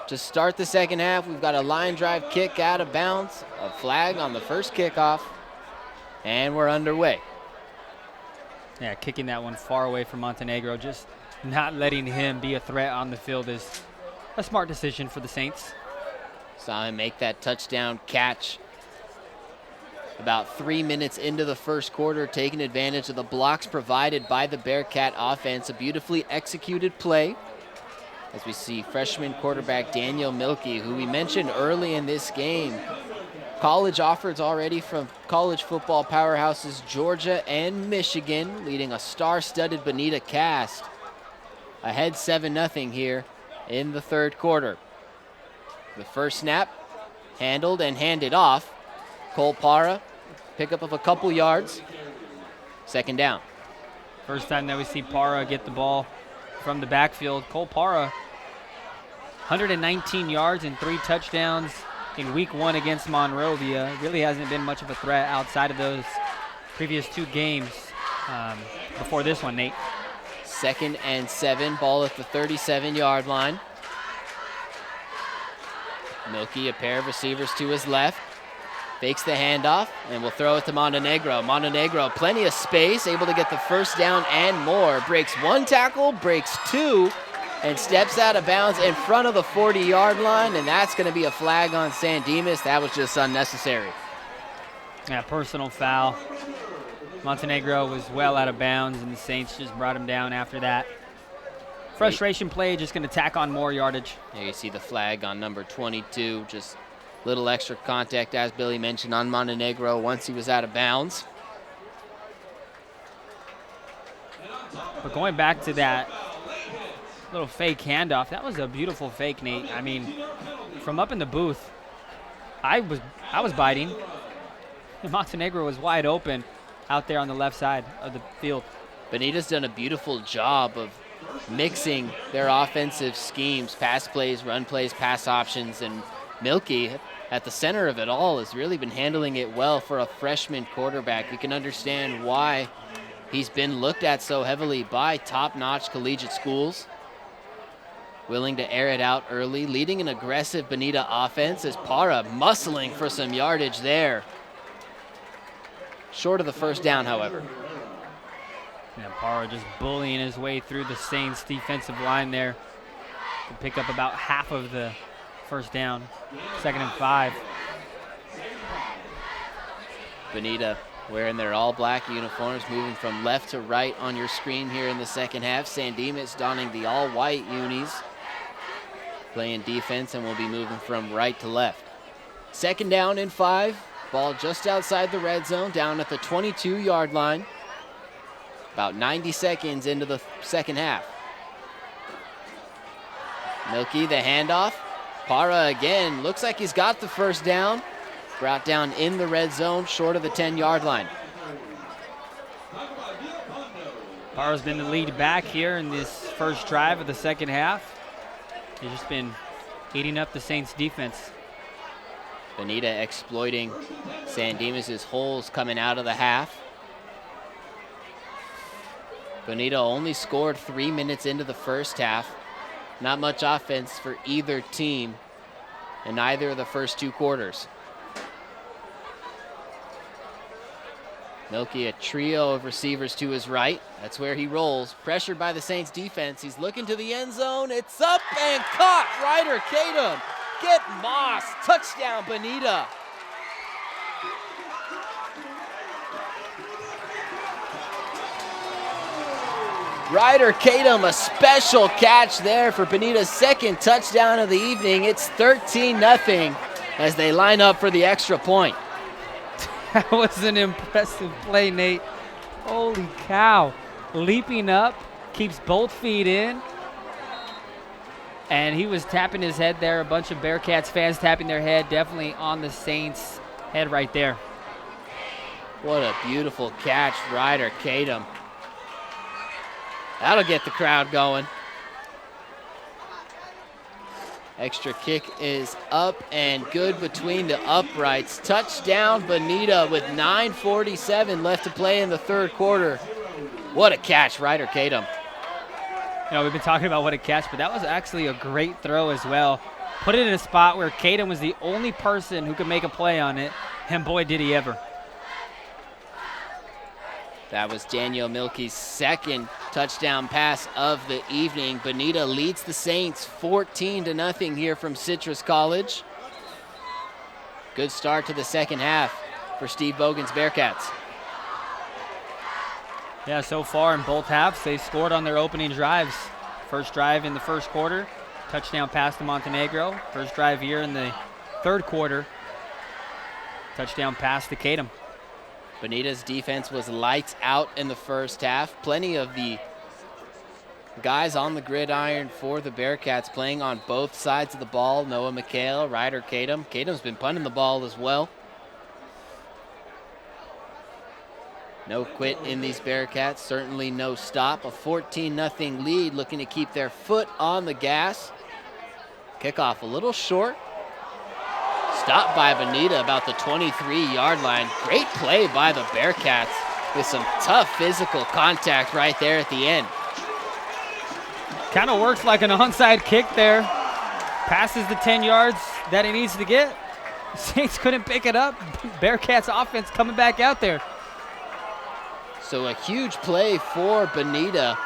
Speaker 1: To start the second half, we've got a line drive kick out of bounds, a flag on the first kickoff, and we're underway.
Speaker 2: Yeah, kicking that one far away from Montenegro, just not letting him be a threat on the field is a smart decision for the Saints.
Speaker 1: Saw him make that touchdown catch about 3 minutes into the first quarter, taking advantage of the blocks provided by the Bearcat offense. A beautifully executed play as we see freshman quarterback Daniel Milkey, who we mentioned early in this game. College offers already from college football powerhouses Georgia and Michigan, leading a star-studded Bonita cast. Ahead 7-0 here in the third quarter. The first snap, handled and handed off. Cole Parra, pickup of a couple yards. Second down.
Speaker 2: First time that we see Parra get the ball from the backfield. Cole Parra, 119 yards and 3 touchdowns in week 1 against Monrovia. Really hasn't been much of a threat outside of those previous 2 games before this one, Nate.
Speaker 1: 2nd and 7, ball at the 37-yard line. Milkey, a pair of receivers to his left. Fakes the handoff and will throw it to Montenegro. Montenegro, plenty of space, able to get the first down and more. Breaks one tackle, breaks two, and steps out of bounds in front of the 40-yard line, and that's going to be a flag on San Dimas. That was just unnecessary.
Speaker 2: Yeah, personal foul. Montenegro was well out of bounds, and the Saints just brought him down after that. Frustration play, just going to tack on more yardage.
Speaker 1: There you see the flag on number 22, just little extra contact, as Billy mentioned, on Montenegro once he was out of bounds.
Speaker 2: But going back to that little fake handoff, that was a beautiful fake, Nate. I mean, from up in the booth, I was biting. Montenegro was wide open out there on the left side of the field.
Speaker 1: Bonita's done a beautiful job of mixing their offensive schemes, pass plays, run plays, pass options, and Milky at the center of it all has really been handling it well for a freshman quarterback. You can understand why he's been looked at so heavily by top-notch collegiate schools. Willing to air it out early, leading an aggressive Bonita offense as Parra muscling for some yardage there. Short of the first down, however.
Speaker 2: Yeah, Parra just bullying his way through the Saints defensive line there to pick up about half of the first down. 2nd and 5.
Speaker 1: Bonita wearing their all-black uniforms, moving from left to right on your screen here in the second half. San Dimas donning the all-white unis, playing defense, and will be moving from right to left. 2nd down and 5. Ball just outside the red zone, down at the 22-yard line. About 90 seconds into the second half. Milky, the handoff. Parra again, looks like he's got the first down. Brought down in the red zone, short of the 10-yard line.
Speaker 2: Parra's been the lead back here in this first drive of the second half. He's just been eating up the Saints defense.
Speaker 1: Bonita exploiting San Dimas' holes coming out of the half. Bonita only scored 3 minutes into the first half. Not much offense for either team in either of the first 2 quarters. Milky, a trio of receivers to his right. That's where he rolls. Pressured by the Saints defense. He's looking to the end zone. It's up and caught. Ryder Kadum. Get Moss. Touchdown, Bonita. Ryder Kadum, a special catch there for Bonita's 2nd touchdown of the evening. It's 13-0 as they line up for the extra point.
Speaker 2: That was an impressive play, Nate. Holy cow. Leaping up, keeps both feet in. And he was tapping his head there. A bunch of Bearcats fans tapping their head, definitely on the Saints' head right there.
Speaker 1: What a beautiful catch, Ryder Kadum. That'll get the crowd going. Extra kick is up and good between the uprights. Touchdown, Bonita, with 9:47 left to play in the third quarter. What a catch, Ryder Kadum.
Speaker 2: You know, we've been talking about what a catch, but that was actually a great throw as well. Put it in a spot where Kadum was the only person who could make a play on it, and boy, did he ever.
Speaker 1: That was Daniel Milky's 2nd touchdown pass of the evening. Bonita leads the Saints 14-0 here from Citrus College. Good start to the second half for Steve Bogan's Bearcats.
Speaker 2: Yeah, so far in both halves, they scored on their opening drives. First drive in the first quarter, touchdown pass to Montenegro. First drive here in the third quarter, touchdown pass to Kadum.
Speaker 1: Bonita's defense was lights out in the first half. Plenty of the guys on the gridiron for the Bearcats playing on both sides of the ball. Noah McHale, Ryder Kadum. Kadum's been punting the ball as well. No quit in these Bearcats, certainly no stop. A 14-0 lead, looking to keep their foot on the gas. Kickoff a little short. Stopped by Bonita about the 23-yard line. Great play by the Bearcats with some tough physical contact right there at the end.
Speaker 2: Kind of works like an onside kick there. Passes the 10 yards that he needs to get. Saints couldn't pick it up. Bearcats offense coming back out there.
Speaker 1: So a huge play for Bonita.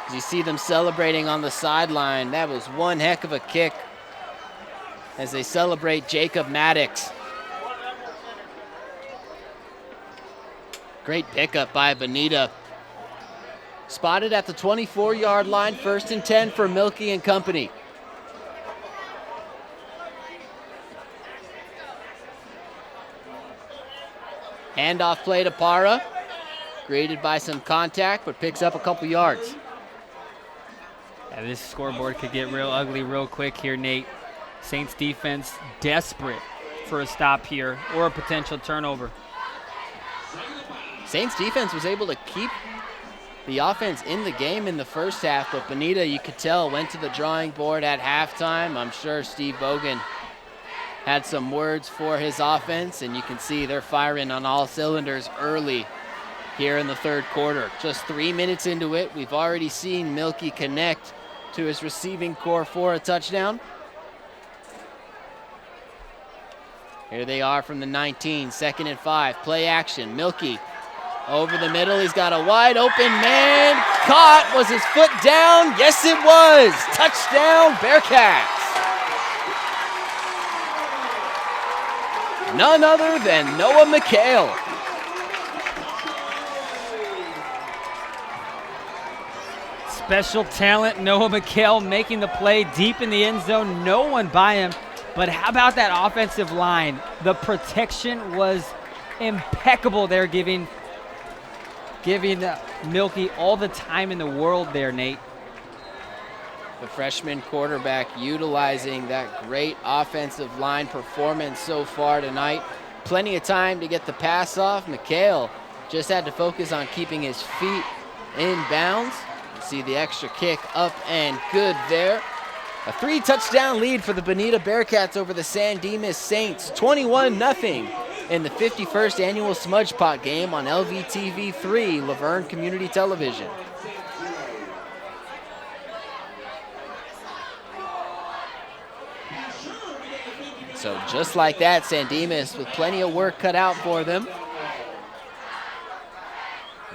Speaker 1: As you see them celebrating on the sideline, that was one heck of a kick as they celebrate Jacob Maddox. Great pickup by Bonita. Spotted at the 24-yard line, 1st and 10 for Milky and company. Handoff play to Para. Greeted by some contact, but picks up a couple yards.
Speaker 2: Yeah, this scoreboard could get real ugly real quick here, Nate. Saints defense desperate for a stop here or a potential turnover.
Speaker 1: Saints defense was able to keep the offense in the game in the first half, but Bonita, you could tell, went to the drawing board at halftime. I'm sure Steve Bogan had some words for his offense, and you can see they're firing on all cylinders early here in the third quarter. Just 3 minutes into it, we've already seen Milky connect to his receiving core for a touchdown. Here they are from the 19, 2nd and 5, play action. Milky over the middle, he's got a wide open man. Caught, was his foot down? Yes, it was. Touchdown, Bearcats. None other than Noah McHale.
Speaker 2: Special talent, Noah McHale making the play deep in the end zone. No one by him. But how about that offensive line? The protection was impeccable there, giving Milky all the time in the world there, Nate.
Speaker 1: The freshman quarterback utilizing that great offensive line performance so far tonight. Plenty of time to get the pass off. McHale just had to focus on keeping his feet in bounds. See the extra kick up and good there. A 3-touchdown lead for the Bonita Bearcats over the San Dimas Saints. 21-0 in the 51st annual Smudge Pot game on LVTV 3, Laverne Community Television. So just like that, San Dimas with plenty of work cut out for them.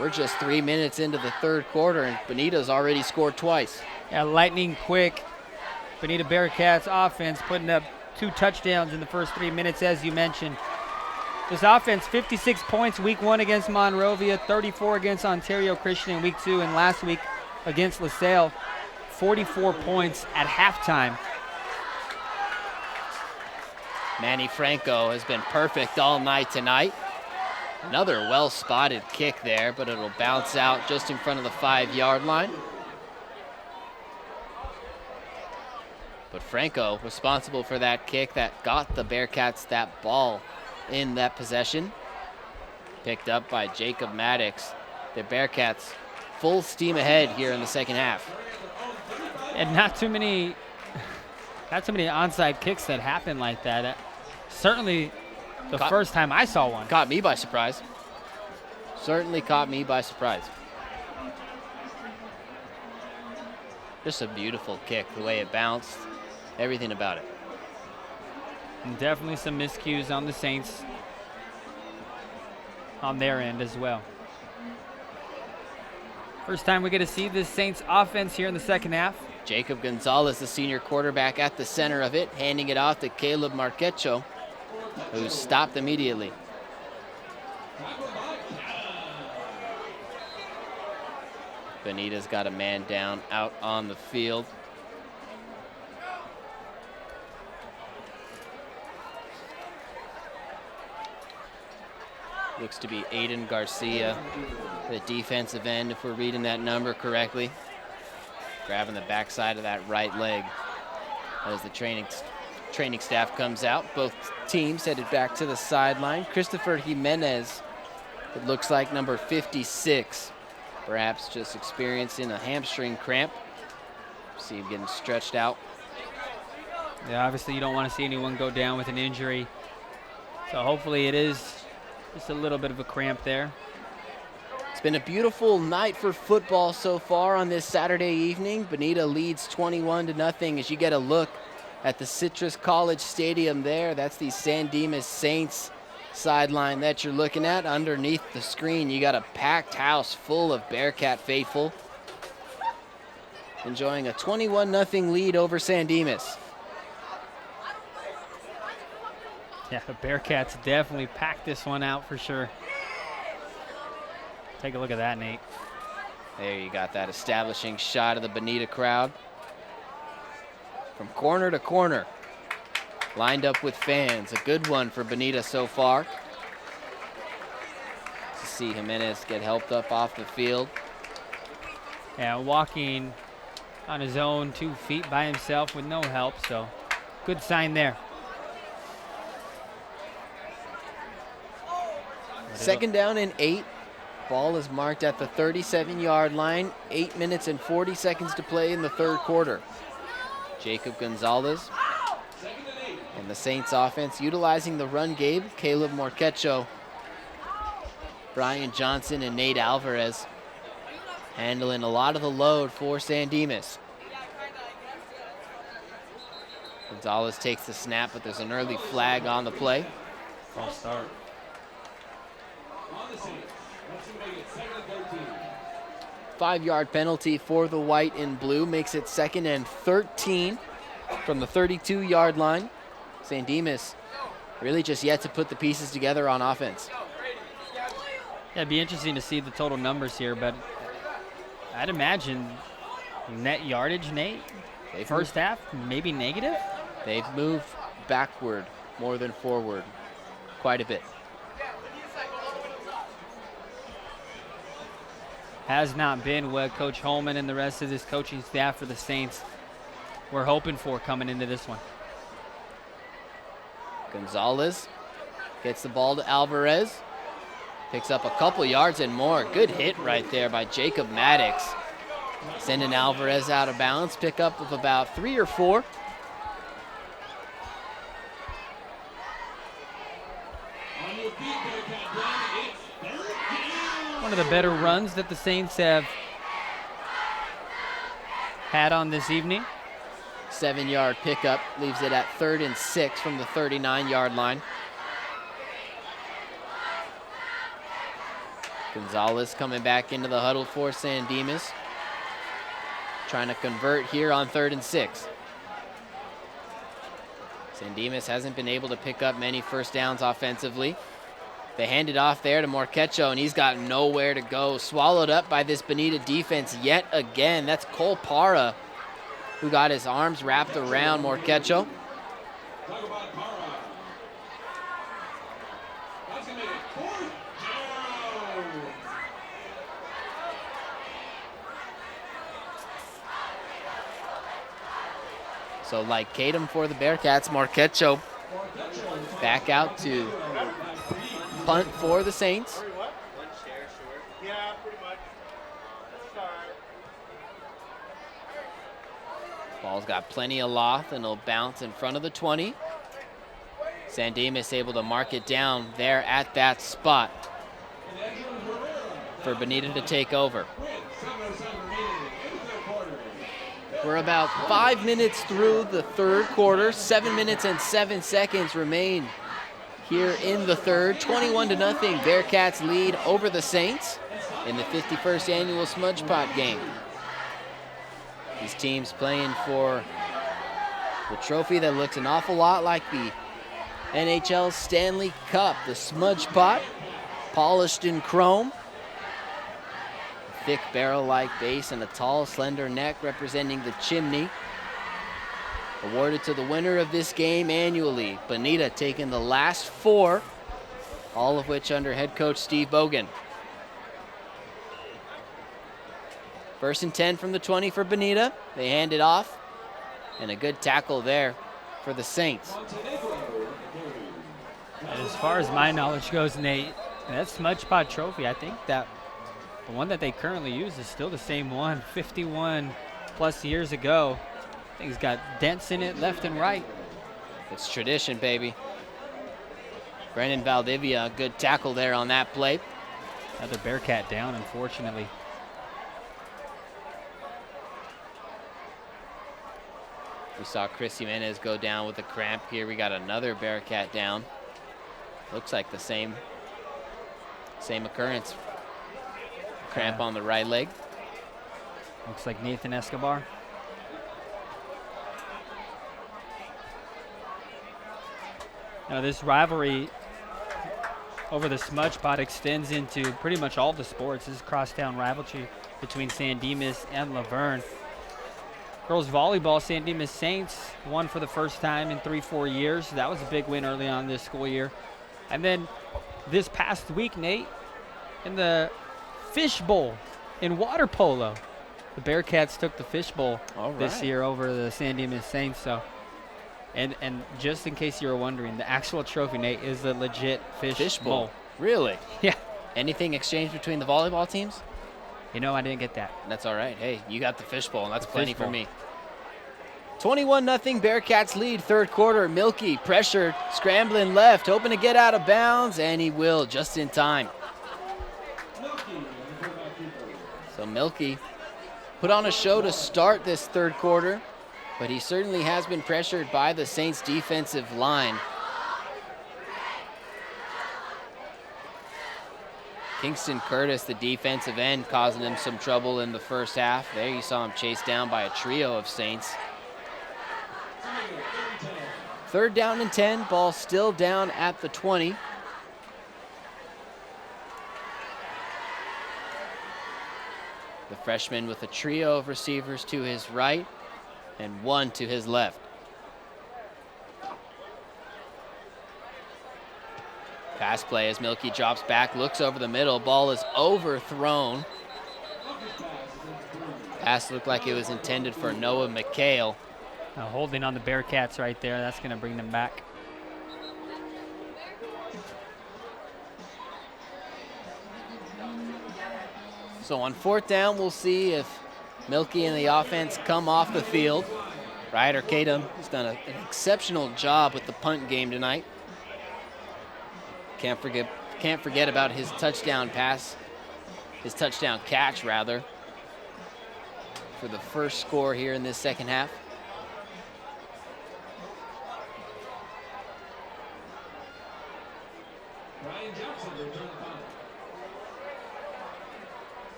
Speaker 1: We're just 3 minutes into the third quarter, and Bonita's already scored twice.
Speaker 2: Yeah, lightning quick. Bonita Bearcats offense putting up 2 touchdowns in the first 3 minutes, as you mentioned. This offense, 56 points week 1 against Monrovia, 34 against Ontario Christian in week 2, and last week against LaSalle, 44 points at halftime.
Speaker 1: Manny Franco has been perfect all night tonight. Another well-spotted kick there, but it'll bounce out just in front of the 5-yard line. But Franco responsible for that kick that got the Bearcats that ball in that possession. Picked up by Jacob Maddox. The Bearcats full steam ahead here in the second half.
Speaker 2: And not too many onside kicks that happen like that. Certainly the first time I saw one.
Speaker 1: Caught me by surprise. Certainly caught me by surprise. Just a beautiful kick, the way it bounced, everything about it.
Speaker 2: And definitely some miscues on the Saints on their end as well. First time we get to see this Saints offense here in the second half.
Speaker 1: Jacob Gonzalez, the senior quarterback, at the center of it, handing it off to Caleb Marquecho, who stopped immediately. Bonita's got a man down out on the field. Looks to be Aiden Garcia, the defensive end, if we're reading that number correctly. Grabbing the backside of that right leg as the training staff comes out. Both teams headed back to the sideline. Christopher Jimenez, it looks like number 56, perhaps just experiencing a hamstring cramp. See him getting stretched out.
Speaker 2: Yeah, obviously you don't want to see anyone go down with an injury. So hopefully it is just a little bit of a cramp there.
Speaker 1: It's been a beautiful night for football so far on this Saturday evening. Bonita leads 21-0 as you get a look at the Citrus College Stadium there. That's the San Dimas Saints sideline that you're looking at. Underneath the screen, you got a packed house full of Bearcat faithful, enjoying a 21-0 lead over San Dimas.
Speaker 2: Yeah, the Bearcats definitely packed this one out for sure. Take a look at that, Nate.
Speaker 1: There you got that establishing shot of the Bonita crowd. From corner to corner, lined up with fans. A good one for Bonita so far. To see Jimenez get helped up off the field.
Speaker 2: Yeah, walking on his own 2 feet by himself with no help, so good sign there.
Speaker 1: Second down and 8. Ball is marked at the 37-yard line. 8 minutes and 40 seconds to play in the third quarter. Jacob Gonzalez and the Saints offense utilizing the run game. Caleb Morquecho, Brian Johnson, and Nate Alvarez handling a lot of the load for San Dimas. Gonzalez takes the snap, but there's an early flag on the play.
Speaker 2: False start.
Speaker 1: 5-yard penalty for the white and blue makes it 2nd and 13 from the 32-yard line. San Dimas really just yet to put the pieces together on offense.
Speaker 2: Yeah, it'd be interesting to see the total numbers here, but I'd imagine net yardage, Nate, first half, maybe negative?
Speaker 1: They've moved backward more than forward quite a bit.
Speaker 2: Has not been what Coach Holman and the rest of this coaching staff for the Saints were hoping for coming into this one.
Speaker 1: Gonzalez gets the ball to Alvarez. Picks up a couple yards and more. Good hit right there by Jacob Maddox. Sending Alvarez out of bounds. Pick up of about 3 or 4.
Speaker 2: One of the better runs that the Saints have had on this evening.
Speaker 1: 7-yard pickup leaves it at 3rd and 6 from the 39-yard line. Gonzalez coming back into the huddle for San Dimas. Trying to convert here on 3rd and 6. San Dimas hasn't been able to pick up many first downs offensively. They hand it off there to Morquecho, and he's got nowhere to go. Swallowed up by this Bonita defense yet again. That's Cole Parra, who got his arms wrapped around Morquecho. So like Kadem for the Bearcats, Morquecho back out to punt for the Saints.
Speaker 3: Yeah, pretty much. That's all right.
Speaker 1: Ball's got plenty of loft, and it'll bounce in front of the 20. San Dimas able to mark it down there at that spot for Bonita to take over. We're about 5 minutes through the third quarter. 7 minutes and 7 seconds remain here in the third. 21-0, Bearcats lead over the Saints in the 51st annual Smudge Pot game. These teams playing for the trophy that looks an awful lot like the NHL Stanley Cup, the Smudge Pot, polished in chrome. Thick barrel-like base and a tall, slender neck representing the chimney. Awarded to the winner of this game annually. Bonita taking the last 4, all of which under head coach Steve Bogan. 1st and 10 from the 20 for Bonita. They hand it off, and a good tackle there for the Saints.
Speaker 2: As far as my knowledge goes, Nate, that Smudge Pod trophy, I think that the one that they currently use is still the same one, 51 plus years ago. I think it's got dents in it left and right.
Speaker 1: It's tradition, baby. Brendan Valdivia, a good tackle there on that play.
Speaker 2: Another Bearcat down, unfortunately.
Speaker 1: We saw Chris Jimenez go down with a cramp. Here we got another Bearcat down. Looks like the same occurrence. Cramp on the right leg.
Speaker 2: Looks like Nathan Escobar. Now this rivalry over the Smudge pot extends into pretty much all the sports. This is crosstown rivalry between San Dimas and Laverne. Girls volleyball, San Dimas Saints won for the first time in 3-4 years. That was a big win early on this school year. And then this past week, Nate, in the Fish Bowl in water polo, the Bearcats took the Fish Bowl this year over the San Dimas Saints. So, and just in case you were wondering, the actual trophy, Nate, is a legit Fish Bowl.
Speaker 1: Really?
Speaker 2: Yeah.
Speaker 1: Anything exchanged between the volleyball teams?
Speaker 2: You know, I didn't get that.
Speaker 1: That's all right. Hey, you got the fishbowl, and that's
Speaker 2: The
Speaker 1: plenty for
Speaker 2: fishbowl.
Speaker 1: me. 21-0 Bearcats lead, third quarter. Milky pressured, scrambling left, hoping to get out of bounds, and he will just in time. So Milky put on a show to start this third quarter, but he certainly has been pressured by the Saints defensive line. Kingston Curtis, the defensive end, causing him some trouble in the first half. There you saw him chased down by a trio of Saints. Third down and 10, ball still down at the 20. The freshman with a trio of receivers to his right and one to his left. Pass play as Milky drops back, looks over the middle. Ball is overthrown. Pass looked like it was intended for Noah McHale.
Speaker 2: Holding on the Bearcats right there. That's going to bring them back.
Speaker 1: So on fourth down, we'll see if Milky and the offense come off the field. Ryder Kadum has done an exceptional job with the punt game tonight. Can't forget about his touchdown pass, his touchdown catch rather, for the first score here in this second half.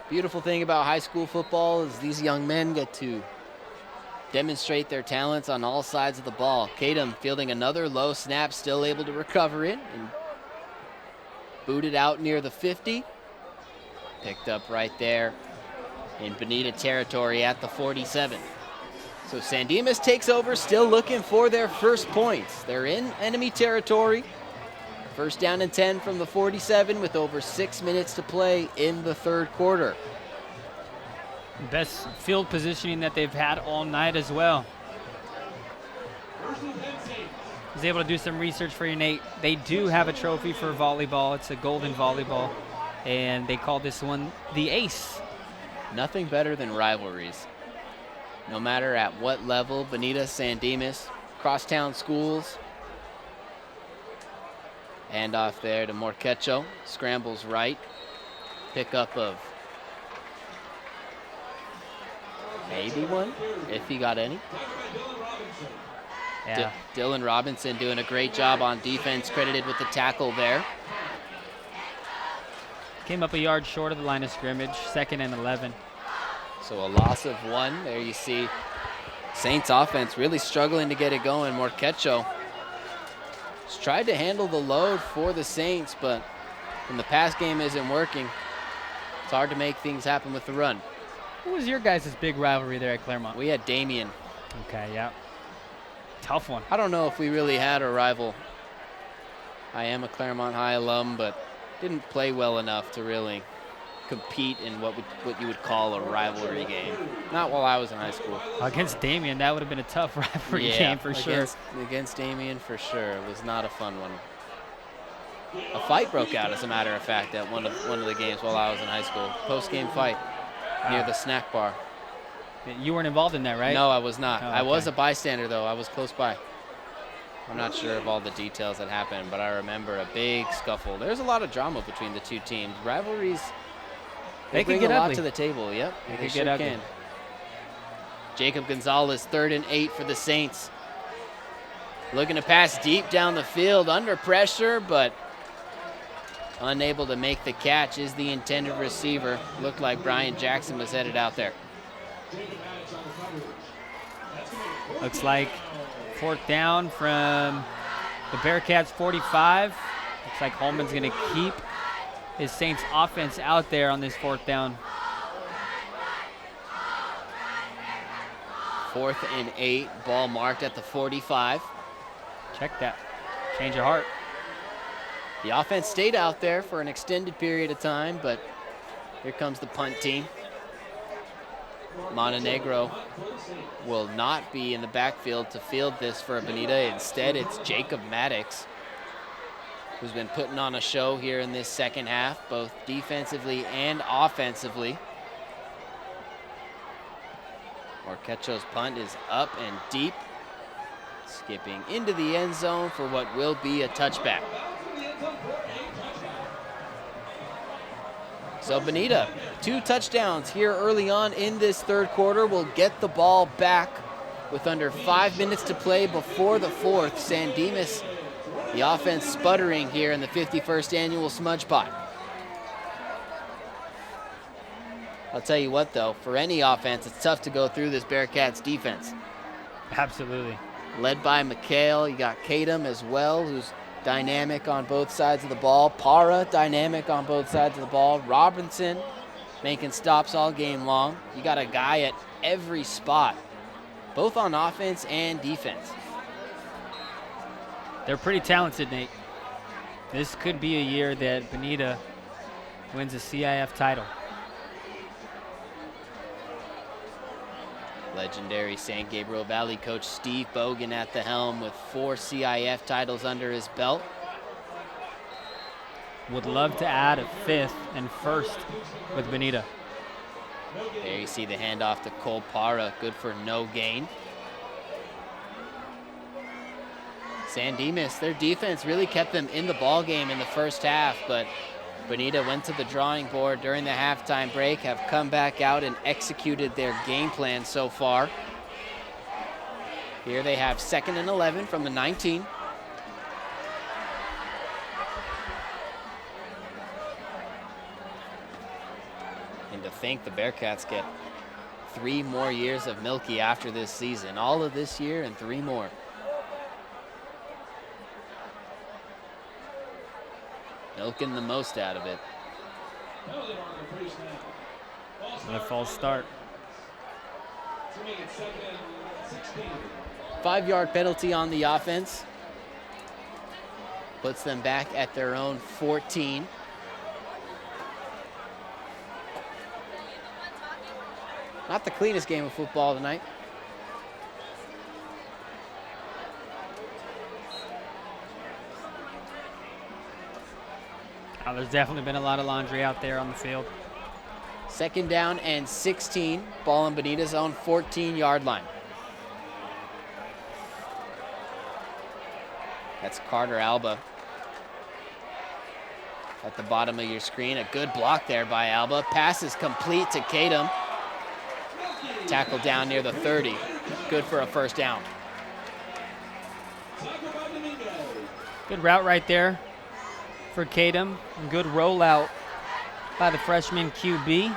Speaker 1: Beautiful thing about high school football is these young men get to demonstrate their talents on all sides of the ball. Kadum fielding another low snap, still able to recover it and booted out near the 50. Picked up right there in Bonita territory at the 47. So San Dimas takes over, still looking for their first points. They're in enemy territory. First down and 10 from the 47 with over 6 minutes to play in the third quarter.
Speaker 2: Best field positioning that they've had all night as well. I was able to do some research for you, Nate. They do have a trophy for volleyball. It's a golden volleyball, and they call this one the Ace.
Speaker 1: Nothing better than rivalries. No matter at what level, Bonita, San Dimas, crosstown schools. Hand off there to Morquecho. Scrambles right. Pickup of maybe one, if he got any.
Speaker 2: Yeah.
Speaker 1: Dylan Robinson doing a great job on defense, credited with the tackle there.
Speaker 2: Came up a yard short of the line of scrimmage, 2nd and 11.
Speaker 1: So a loss of one. There you see Saints offense really struggling to get it going. Morquecho has tried to handle the load for the Saints, but when the pass game isn't working, it's hard to make things happen with the run.
Speaker 2: Who was your guys' big rivalry there at Claremont?
Speaker 1: We had Damien.
Speaker 2: Okay, yeah. Tough one.
Speaker 1: I don't know if we really had a rival. I am a Claremont High alum, but didn't play well enough to really compete in what you would call a rivalry game. Not while I was in high school.
Speaker 2: Against Damien, that would have been a tough rivalry game for sure.
Speaker 1: Against Damien, for sure. It was not a fun one. A fight broke out, as a matter of fact, at one of the games while I was in high school. Post-game fight near the snack bar.
Speaker 2: You weren't involved in that, right?
Speaker 1: No, I was not.
Speaker 2: Oh,
Speaker 1: I was
Speaker 2: okay.
Speaker 1: a bystander, though. I was close by. I'm not sure of all the details that happened, but I remember a big scuffle. There's a lot of drama between the two teams. Rivalries, they
Speaker 2: They can
Speaker 1: bring
Speaker 2: get
Speaker 1: a lot
Speaker 2: ugly.
Speaker 1: to the table. Yep,
Speaker 2: They
Speaker 1: they
Speaker 2: can
Speaker 1: sure
Speaker 2: get ugly.
Speaker 1: can. Jacob Gonzalez, 3rd and 8 for the Saints. Looking to pass deep down the field, under pressure, but unable to make the catch is the intended receiver. Looked like Brian Jackson was headed out there.
Speaker 2: Looks like 4th down from the Bearcats 45. Looks like Holman's going to keep his Saints offense out there on this 4th down.
Speaker 1: 4th and 8, ball marked at the 45.
Speaker 2: Check that. Change of heart.
Speaker 1: The offense stayed out there for an extended period of time, but here comes the punt team. Montenegro will not be in the backfield to field this for Bonita. Instead, it's Jacob Maddox, who's been putting on a show here in this second half, both defensively and offensively. Orquecho's punt is up and deep, skipping into the end zone for what will be a touchback. So Bonita, 2 touchdowns here early on in this 3rd quarter, will get the ball back with under 5 minutes to play before the 4th. San Dimas, the offense sputtering here in the 51st annual Smudge Pot. I'll tell you what though, for any offense, it's tough to go through this Bearcats defense.
Speaker 2: Absolutely.
Speaker 1: Led by McHale, you got Kadam as well, who's dynamic on both sides of the ball. Para, dynamic on both sides of the ball. Robinson, making stops all game long. You got a guy at every spot, both on offense and defense.
Speaker 2: They're pretty talented, Nate. This could be a year that Bonita wins a CIF title.
Speaker 1: Legendary San Gabriel Valley coach Steve Bogan at the helm with 4 CIF titles under his belt.
Speaker 2: Would love to add a 5th and 1st with Bonita.
Speaker 1: There you see the handoff to Cole Para, good for no gain. San Dimas, their defense really kept them in the ball game in the first half, but Bonita went to the drawing board during the halftime break, have come back out and executed their game plan so far. Here they have 2nd and 11 from the 19. And to think the Bearcats get 3 more years of Milky after this season. All of this year and 3 more. Milking the most out of it.
Speaker 2: A false start.
Speaker 1: 5-yard penalty on the offense. Puts them back at their own 14. Not the cleanest game of football tonight.
Speaker 2: There's definitely been a lot of laundry out there on the field.
Speaker 1: 2nd down and 16. Ball on Bonita's own 14-yard line. That's Carter Alba. At the bottom of your screen, a good block there by Alba. Pass is complete to Kadam. Tackled down near the 30. Good for a 1st down.
Speaker 2: Good route right there for Kadam. Good rollout by the freshman QB.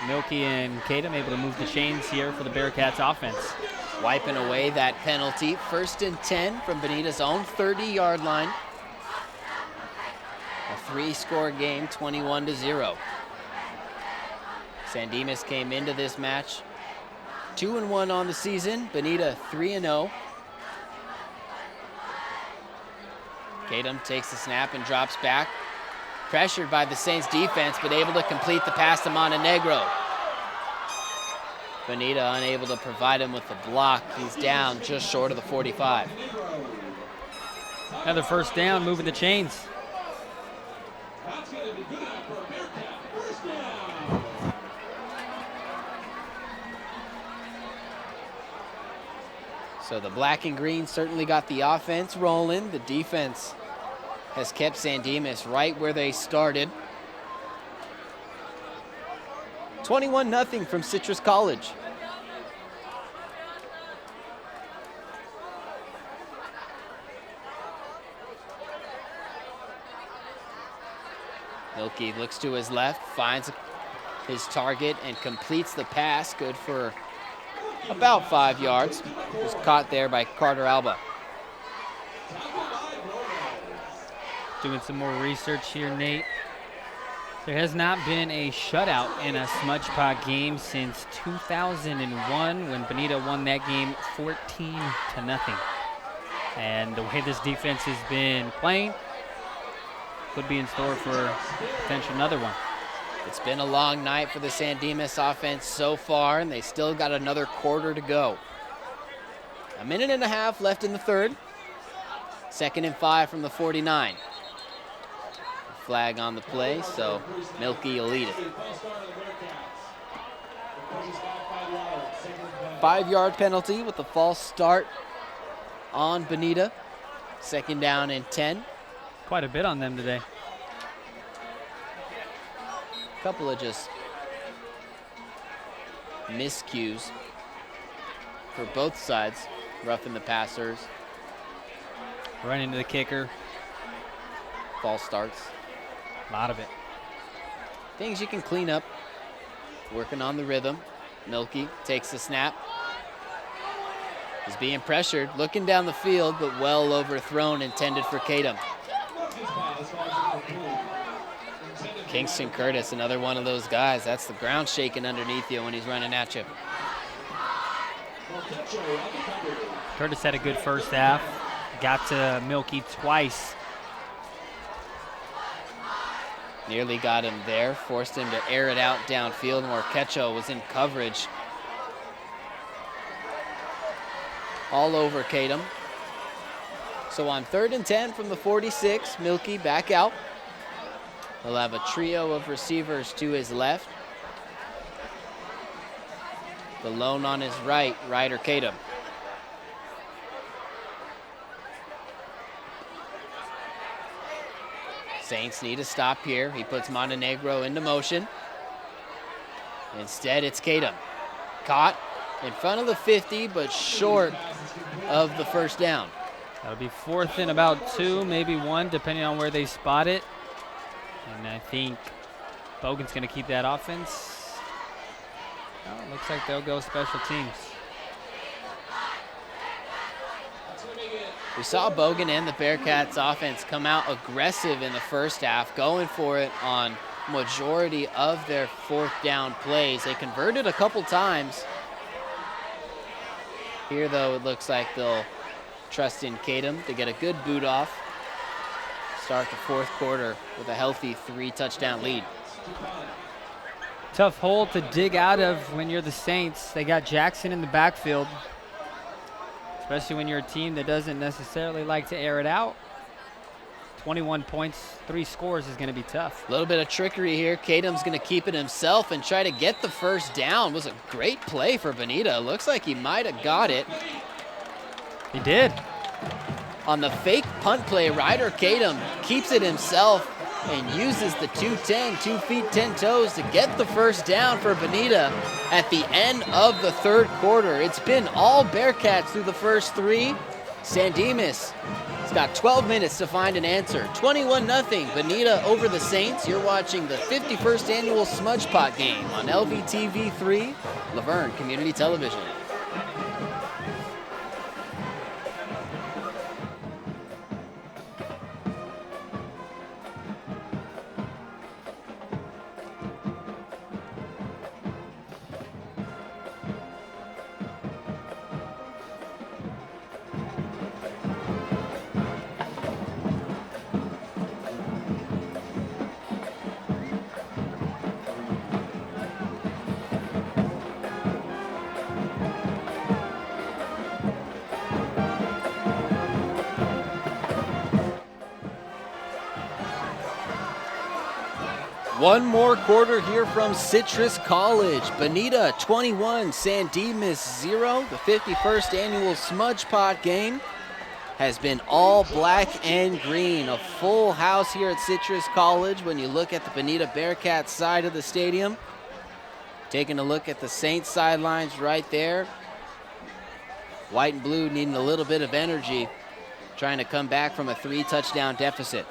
Speaker 2: Milky and Kadam able to move the chains here for the Bearcats offense.
Speaker 1: Wiping away that penalty. 1st and 10 from Bonita's own 30-yard line. A 3-score game, 21-0. San Dimas came into this match 2-1 on the season. Bonita 3-0. Kadam takes the snap and drops back. Pressured by the Saints defense, but able to complete the pass to Montenegro. Bonita unable to provide him with the block. He's down just short of the 45.
Speaker 2: Another 1st down, moving the chains.
Speaker 1: So the black and green certainly got the offense rolling. The defense has kept San Dimas right where they started. 21-0 from Citrus College. Milky looks to his left, finds his target, and completes the pass. Good for about 5 yards. Was caught there by Carter Alba.
Speaker 2: Doing some more research here, Nate. There has not been a shutout in a Smudge Pod game since 2001 when Bonita won that game 14-0. And the way this defense has been playing could be in store for potential another one.
Speaker 1: It's been a long night for the San Dimas offense so far, and they still got another quarter to go. 1.5 minutes left in the third. 2nd and 5 from the 49. Flag on the play, so Milky will lead it. 5-yard penalty with the false start on Bonita. 2nd down and 10.
Speaker 2: Quite a bit on them today.
Speaker 1: Couple of just miscues for both sides, roughing the passers.
Speaker 2: Right into the kicker.
Speaker 1: False starts.
Speaker 2: A lot of it.
Speaker 1: Things you can clean up. Working on the rhythm. Milky takes the snap. Is being pressured, looking down the field, but well overthrown, intended for Kadum. Kingston Curtis, another one of those guys. That's the ground shaking underneath you when he's running at you.
Speaker 2: Curtis had a good first half. Got to Milky twice.
Speaker 1: Nearly got him there, forced him to air it out downfield. Marquecho was in coverage. All over Kadum. So on 3rd and 10 from the 46, Milky back out. He'll have a trio of receivers to his left. The lone on his right, Ryder Kadum. Saints need a stop here. He puts Montenegro into motion. Instead, it's Kadum. Caught in front of the 50, but short of the first down.
Speaker 2: That'll be 4th and about 2, maybe 1, depending on where they spot it. And I think Bogan's going to keep that offense. Oh, looks like they'll go special teams.
Speaker 1: We saw Bogan and the Bearcats offense come out aggressive in the first half, going for it on majority of their 4th down plays. They converted a couple times. Here, though, it looks like they'll trust in Kadum to get a good boot off. Start the 4th quarter with a healthy 3-touchdown lead.
Speaker 2: Tough hole to dig out of when you're the Saints. They got Jackson in the backfield, especially when you're a team that doesn't necessarily like to air it out. 21 points, 3 scores is going to be tough.
Speaker 1: A little bit of trickery here. Kadum's going to keep it himself and try to get the first down. It was a great play for Bonita. Looks like he might have got it.
Speaker 2: He did.
Speaker 1: On the fake punt play, Ryder Kadum keeps it himself and uses the 2-10, 2 feet, 10 toes to get the first down for Bonita at the end of the 3rd quarter. It's been all Bearcats through the first 3. San Dimas has got 12 minutes to find an answer. 21-0, Bonita over the Saints. You're watching the 51st annual Smudge Pot game on LVTV 3, Laverne Community Television. One more quarter here from Citrus College. Bonita 21, San Dimas 0. The 51st annual Smudge Pot game has been all black and green. A full house here at Citrus College when you look at the Bonita Bearcats side of the stadium. Taking a look at the Saints sidelines right there. White and blue needing a little bit of energy, trying to come back from a 3-touchdown deficit.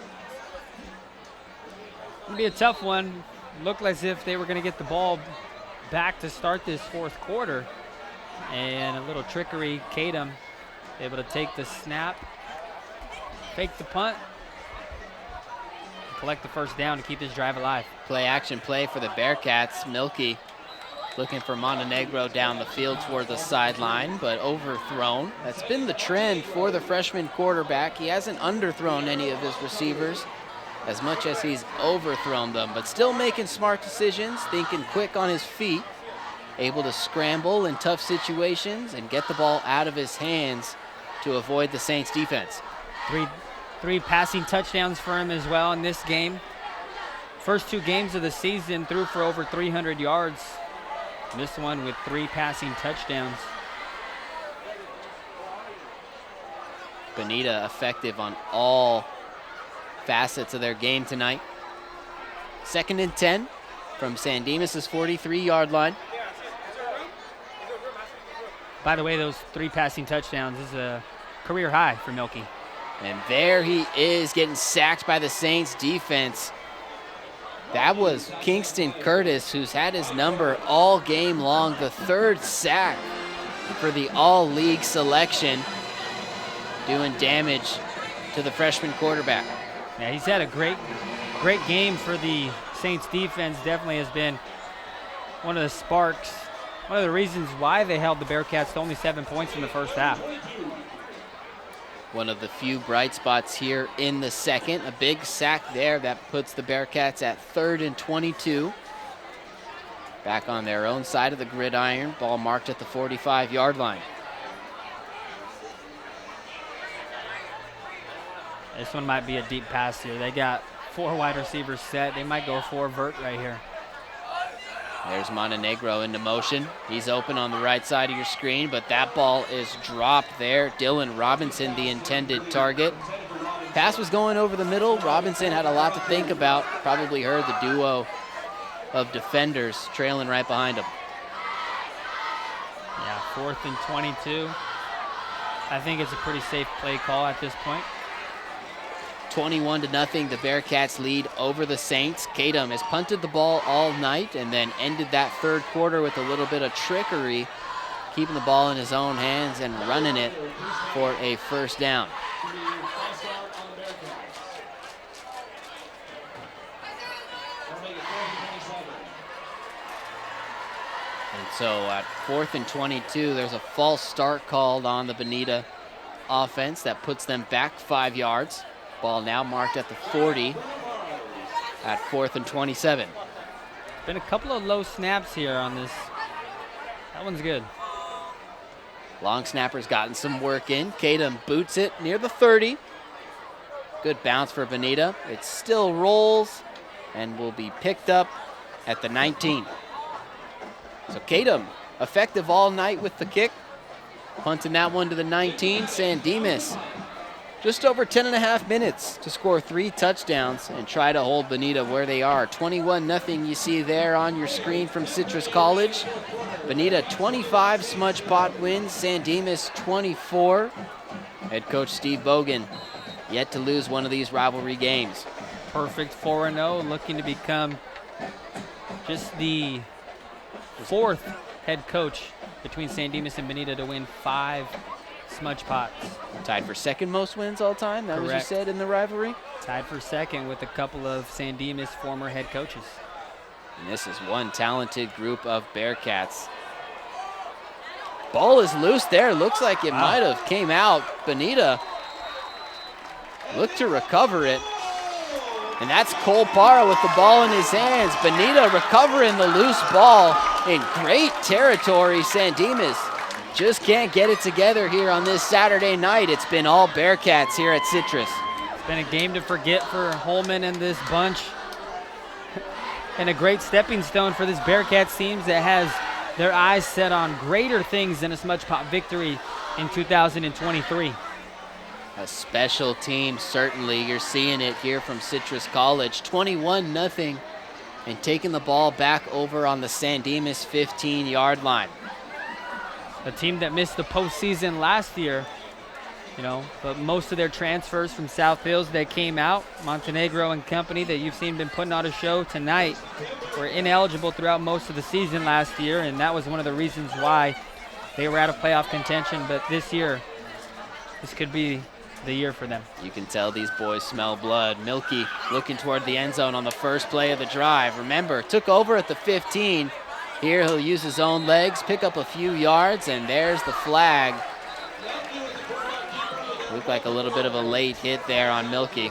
Speaker 2: It'll be a tough one. Looked as if they were going to get the ball back to start this fourth quarter. And a little trickery. Kadum able to take the snap, fake the punt, collect the first down to keep this drive alive.
Speaker 1: Play action play for the Bearcats. Milky looking for Montenegro down the field toward the sideline, but overthrown. That's been the trend for the freshman quarterback. He hasn't underthrown any of his receivers as much as he's overthrown them, but still making smart decisions, thinking quick on his feet, able to scramble in tough situations and get the ball out of his hands to avoid the Saints defense.
Speaker 2: Three passing touchdowns for him as well in this game. First 2 games of the season, threw for over 300 yards. This one with 3 passing touchdowns.
Speaker 1: Bonita effective on all facets of their game tonight. 2nd and 10 from San Dimas' 43-yard line.
Speaker 2: By the way, those 3 passing touchdowns is a career high for Milky.
Speaker 1: And there he is, getting sacked by the Saints defense. That was Kingston Curtis, who's had his number all game long, the 3rd sack for the all-league selection, doing damage to the freshman quarterback.
Speaker 2: Yeah, he's had a great game for the Saints defense. Definitely has been one of the sparks, one of the reasons why they held the Bearcats to only 7 points in the first half.
Speaker 1: One of the few bright spots here in the second. A big sack there that puts the Bearcats at 3rd and 22. Back on their own side of the gridiron. Ball marked at the 45-yard line.
Speaker 2: This one might be a deep pass here. They got 4 wide receivers set. They might go 4 vert right here.
Speaker 1: There's Montenegro into motion. He's open on the right side of your screen, but that ball is dropped there. Dylan Robinson, the intended target. Pass was going over the middle. Robinson had a lot to think about. Probably heard the duo of defenders trailing right behind him.
Speaker 2: Yeah, 4th and 22. I think it's a pretty safe play call at this point.
Speaker 1: 21-0, the Bearcats lead over the Saints. Kadum has punted the ball all night and then ended that 3rd quarter with a little bit of trickery, keeping the ball in his own hands and running it for a first down. And so at 4th and 22, there's a false start called on the Bonita offense that puts them back 5 yards. Ball now marked at the 40 at 4th and 27.
Speaker 2: Been a couple of low snaps here on this. That one's good.
Speaker 1: Long snapper's gotten some work in. Kadum boots it near the 30. Good bounce for Bonita. It still rolls and will be picked up at the 19. So Kadum effective all night with the kick. Punting that one to the 19. San Dimas just over 10.5 minutes to score 3 touchdowns and try to hold Bonita where they are. 21-0 you see there on your screen from Citrus College. Bonita 25 Smudge Pot wins, San Dimas 24. Head coach Steve Bogan yet to lose one of these rivalry games.
Speaker 2: Perfect 4-0, looking to become just the 4th head coach between San Dimas and Bonita to win 5 Smudge Pots.
Speaker 1: Tied for 2nd most wins all time, that was you said in the rivalry?
Speaker 2: Tied for 2nd with a couple of San Dimas former head coaches.
Speaker 1: And this is one talented group of Bearcats. Ball is loose there. Looks like it might have came out. Bonita looked to recover it. And that's Cole Parra with the ball in his hands. Bonita recovering the loose ball in great territory. San Dimas just can't get it together here on this Saturday night. It's been all Bearcats here at Citrus.
Speaker 2: It's been a game to forget for Holman and this bunch. And a great stepping stone for this Bearcats team that has their eyes set on greater things than a Smudge Pot victory in 2023.
Speaker 1: A special team, certainly. You're seeing it here from Citrus College. 21-0 and taking the ball back over on the San Dimas 15-yard line.
Speaker 2: A team that missed the postseason last year, but most of their transfers from South Hills that came out, Montenegro and company that you've seen been putting on a show tonight, were ineligible throughout most of the season last year, and that was one of the reasons why they were out of playoff contention. But this year, this could be the year for them.
Speaker 1: You can tell these boys smell blood. Milky looking toward the end zone on the first play of the drive. Remember, took over at the 15. Here he'll use his own legs, pick up a few yards, and there's the flag. Looked like a little bit of a late hit there on Milky.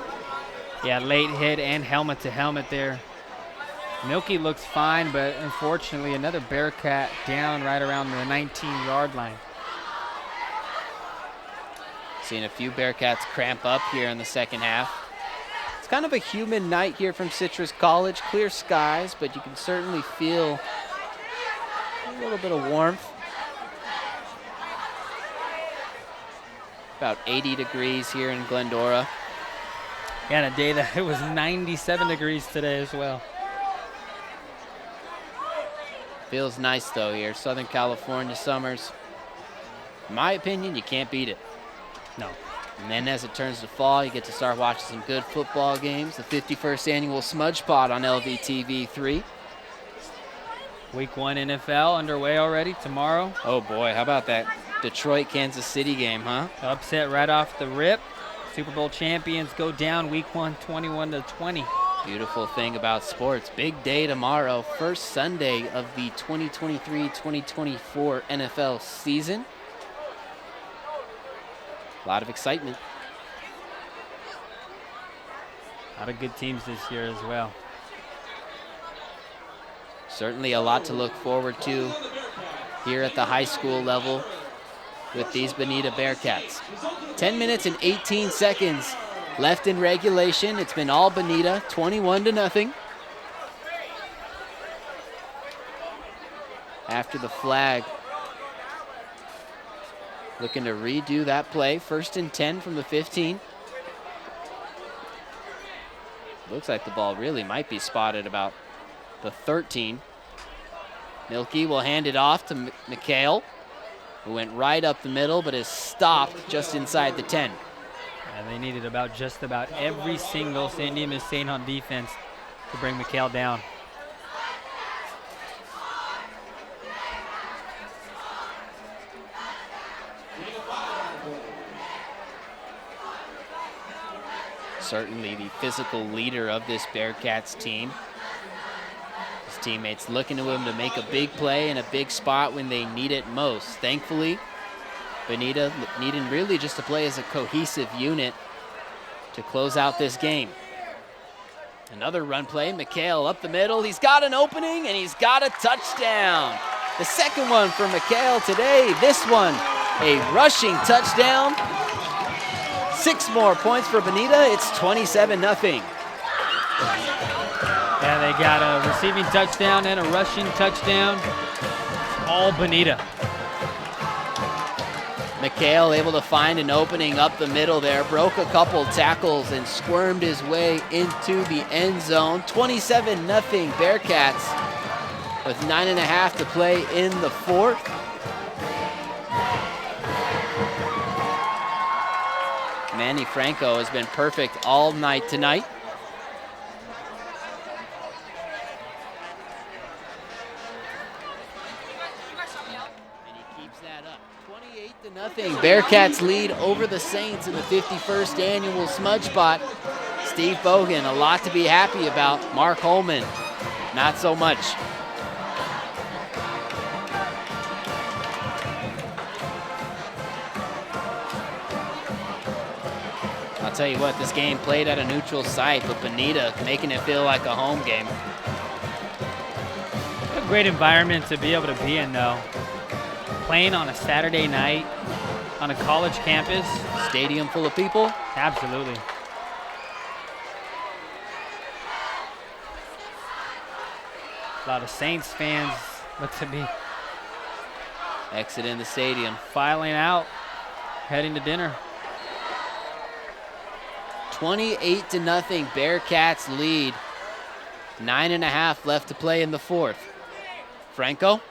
Speaker 2: Yeah, late hit and helmet to helmet there. Milky looks fine, but unfortunately another Bearcat down right around the 19-yard line.
Speaker 1: Seeing a few Bearcats cramp up here in the second half. It's kind of a humid night here from Citrus College. Clear skies, but you can certainly feel a little bit of warmth. About 80 degrees here in Glendora.
Speaker 2: Yeah, and a day that it was 97 degrees today as well.
Speaker 1: Feels nice though here. Southern California summers. In my opinion, you can't beat it.
Speaker 2: No.
Speaker 1: And then as it turns to fall, you get to start watching some good football games. The 51st annual Smudge Pod on LVTV 3.
Speaker 2: Week 1 NFL underway already tomorrow.
Speaker 1: Oh boy, how about that Detroit, Kansas City game, huh?
Speaker 2: Upset right off the rip. Super Bowl champions go down week 1, 21-20.
Speaker 1: Beautiful thing about sports. Big day tomorrow. First Sunday of the 2023-2024 NFL season. A lot of excitement.
Speaker 2: A lot of good teams this year as well.
Speaker 1: Certainly a lot to look forward to here at the high school level with these Bonita Bearcats. 10 minutes and 18 seconds left in regulation. It's been all Bonita, 21-0. After the flag, looking to redo that play. 1st and 10 from the 15. Looks like the ball really might be spotted about the 13. Milky will hand it off to McHale, who went right up the middle but is stopped just inside the 10.
Speaker 2: And they needed just about every single San Dimas Saint on defense to bring McHale down.
Speaker 1: Certainly the physical leader of this Bearcats team. His teammates looking to him to make a big play in a big spot when they need it most. Thankfully, Bonita needing really just to play as a cohesive unit to close out this game. Another run play, McHale up the middle. He's got an opening and he's got a touchdown. The second one for McHale today. This one, a rushing touchdown. 6 more points for Bonita. It's 27-0.
Speaker 2: Yeah, they got a receiving touchdown and a rushing touchdown. All Bonita.
Speaker 1: McHale able to find an opening up the middle there, broke a couple tackles and squirmed his way into the end zone. 27-0 Bearcats with 9.5 to play in the 4th. Manny Franco has been perfect all night tonight. And he keeps that up. 28-0. Bearcats lead over the Saints in the 51st annual Smudge Pot. Steve Bogan, a lot to be happy about. Mark Holman, not so much. I'll tell you what, this game played at a neutral site, but Bonita making it feel like a home game.
Speaker 2: A great environment to be able to be in, though. Playing on a Saturday night on a college campus.
Speaker 1: Stadium full of people?
Speaker 2: Absolutely. A lot of Saints fans look to be
Speaker 1: exiting the stadium.
Speaker 2: Filing out, heading to dinner.
Speaker 1: 28-0 Bearcats lead 9.5 left to play in the fourth. Franco.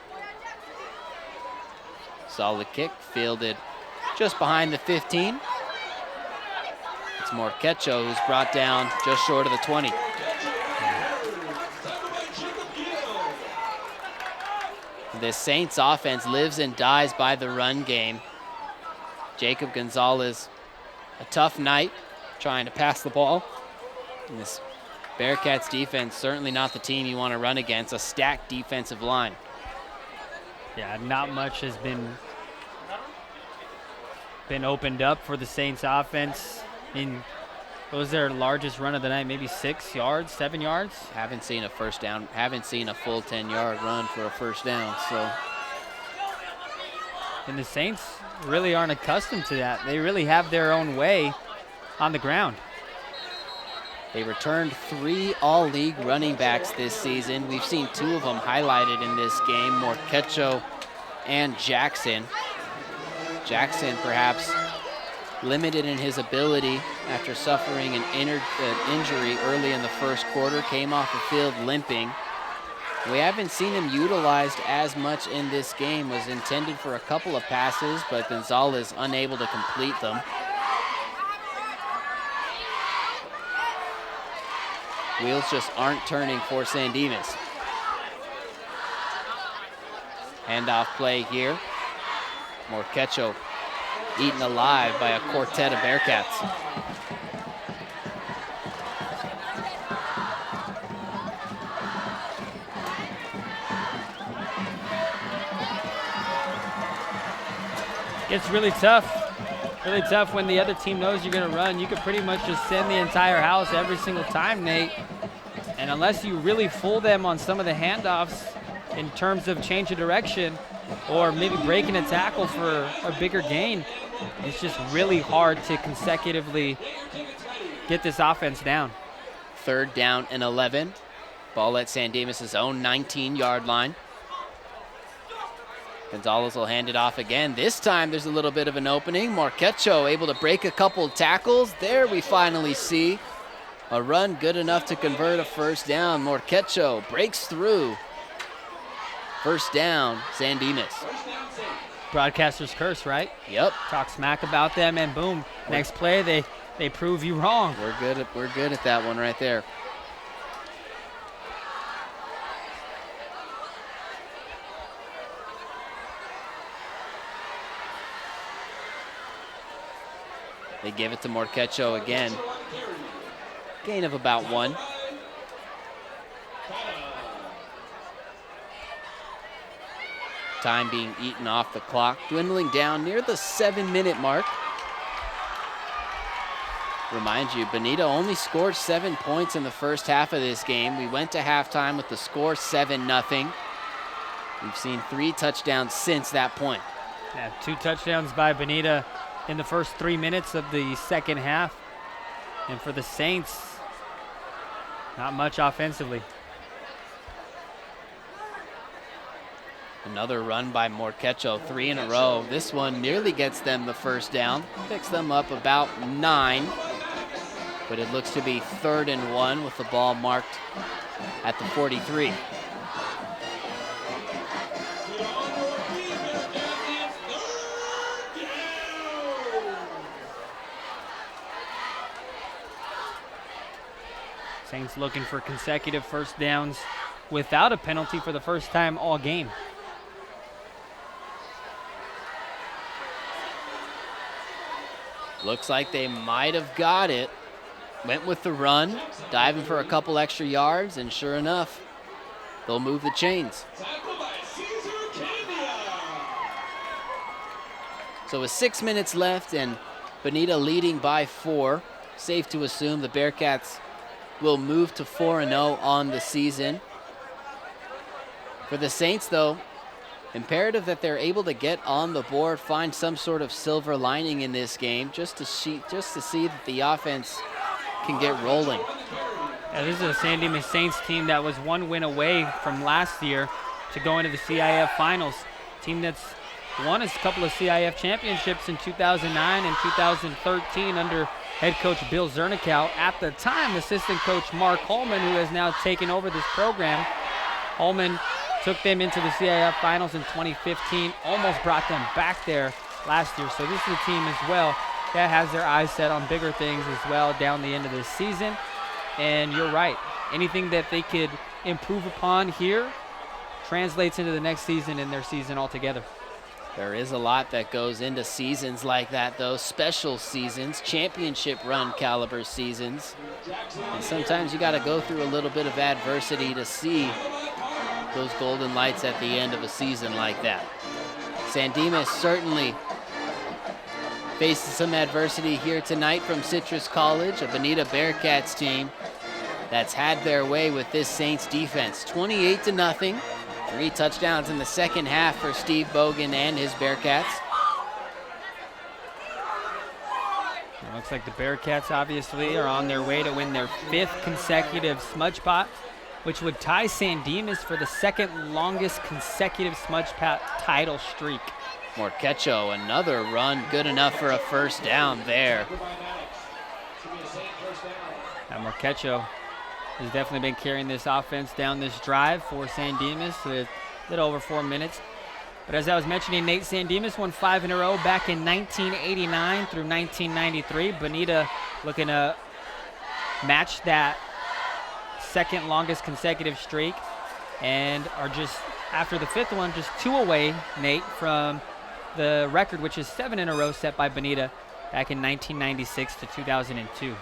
Speaker 1: Solid kick, fielded just behind the 15. It's Morquecho who's brought down just short of the 20. The Saints offense lives and dies by the run game. Jacob Gonzalez, a tough night trying to pass the ball. And this Bearcats defense, certainly not the team you want to run against, a stacked defensive line.
Speaker 2: Yeah, not much has been opened up for the Saints offense. I mean, what was their largest run of the night? Maybe 6 yards, 7 yards?
Speaker 1: Haven't seen a first down, haven't seen a full 10-yard run for a first down, so.
Speaker 2: And the Saints really aren't accustomed to that. They really have their own way on the ground.
Speaker 1: They returned 3 all-league running backs this season. We've seen 2 of them highlighted in this game, Morquecho and Jackson. Jackson perhaps limited in his ability after suffering an injury early in the first quarter, came off the field limping. We haven't seen him utilized as much in this game. Was intended for a couple of passes, but Gonzalez unable to complete them. Wheels just aren't turning for San Dimas. Handoff play here. Morquecho eaten alive by a quartet of Bearcats.
Speaker 2: It's really tough. Really tough when the other team knows you're going to run. You could pretty much just send the entire house every single time, Nate. And unless you really fool them on some of the handoffs in terms of change of direction or maybe breaking a tackle for a bigger gain, it's just really hard to consecutively get this offense down.
Speaker 1: 3rd down and 11. Ball at San Dimas' own 19-yard line. Gonzalez will hand it off again. This time there's a little bit of an opening. Morquecho able to break a couple tackles. There we finally see a run good enough to convert a first down. Morquecho breaks through. First down, San Dimas.
Speaker 2: Broadcaster's curse, right?
Speaker 1: Yep.
Speaker 2: Talk smack about them, and boom, next play they prove you wrong.
Speaker 1: We're good at that one right there. They give it to Morquecho again. Gain of about 1. Time being eaten off the clock, dwindling down near the 7-minute mark. Remind you, Bonita only scored 7 points in the first half of this game. We went to halftime with the score 7-0. We've seen 3 touchdowns since that point.
Speaker 2: Yeah, 2 touchdowns by Bonita in the first 3 minutes of the second half. And for the Saints, not much offensively.
Speaker 1: Another run by Morquecho, 3 in a row. This one nearly gets them the first down. Picks them up about 9. But it looks to be 3rd and 1 with the ball marked at the 43.
Speaker 2: Saints looking for consecutive first downs without a penalty for the first time all game.
Speaker 1: Looks like they might have got it. Went with the run, diving for a couple extra yards, and sure enough, they'll move the chains. So with 6 minutes left and Bonita leading by 4, safe to assume the Bearcats will move to 4-0 on the season. For the Saints, though, imperative that they're able to get on the board, find some sort of silver lining in this game, just to see that the offense can get rolling.
Speaker 2: Yeah, this is a San Dimas Saints team that was 1 win away from last year to go into the CIF finals. Team that's won a couple of CIF championships in 2009 and 2013 under head coach Bill Zernikow, at the time assistant coach Mark Holman, who has now taken over this program. Holman took them into the CIF finals in 2015, almost brought them back there last year. So this is a team as well that has their eyes set on bigger things as well down the end of this season. And you're right, anything that they could improve upon here translates into the next season and their season altogether.
Speaker 1: There is a lot that goes into seasons like that, though. Special seasons, championship run caliber seasons. And sometimes you got to go through a little bit of adversity to see those golden lights at the end of a season like that. San Dimas certainly faces some adversity here tonight from Citrus College, a Bonita Bearcats team that's had their way with this Saints defense. 28-0. 3 touchdowns in the second half for Steve Bogan and his Bearcats.
Speaker 2: It looks like the Bearcats obviously are on their way to win their 5th consecutive Smudge Pot, which would tie San Dimas for the 2nd longest consecutive Smudge Pot title streak.
Speaker 1: Morquecho, another run, good enough for a first down there.
Speaker 2: And Morquecho has definitely been carrying this offense down this drive for San Dimas with a little over 4 minutes. But as I was mentioning, Nate, San Dimas won 5 in a row back in 1989 through 1993. Bonita looking to match that 2nd longest consecutive streak and are just, after the 5th one, just 2 away, Nate, from the record, which is 7 in a row set by Bonita back in 1996 to 2002.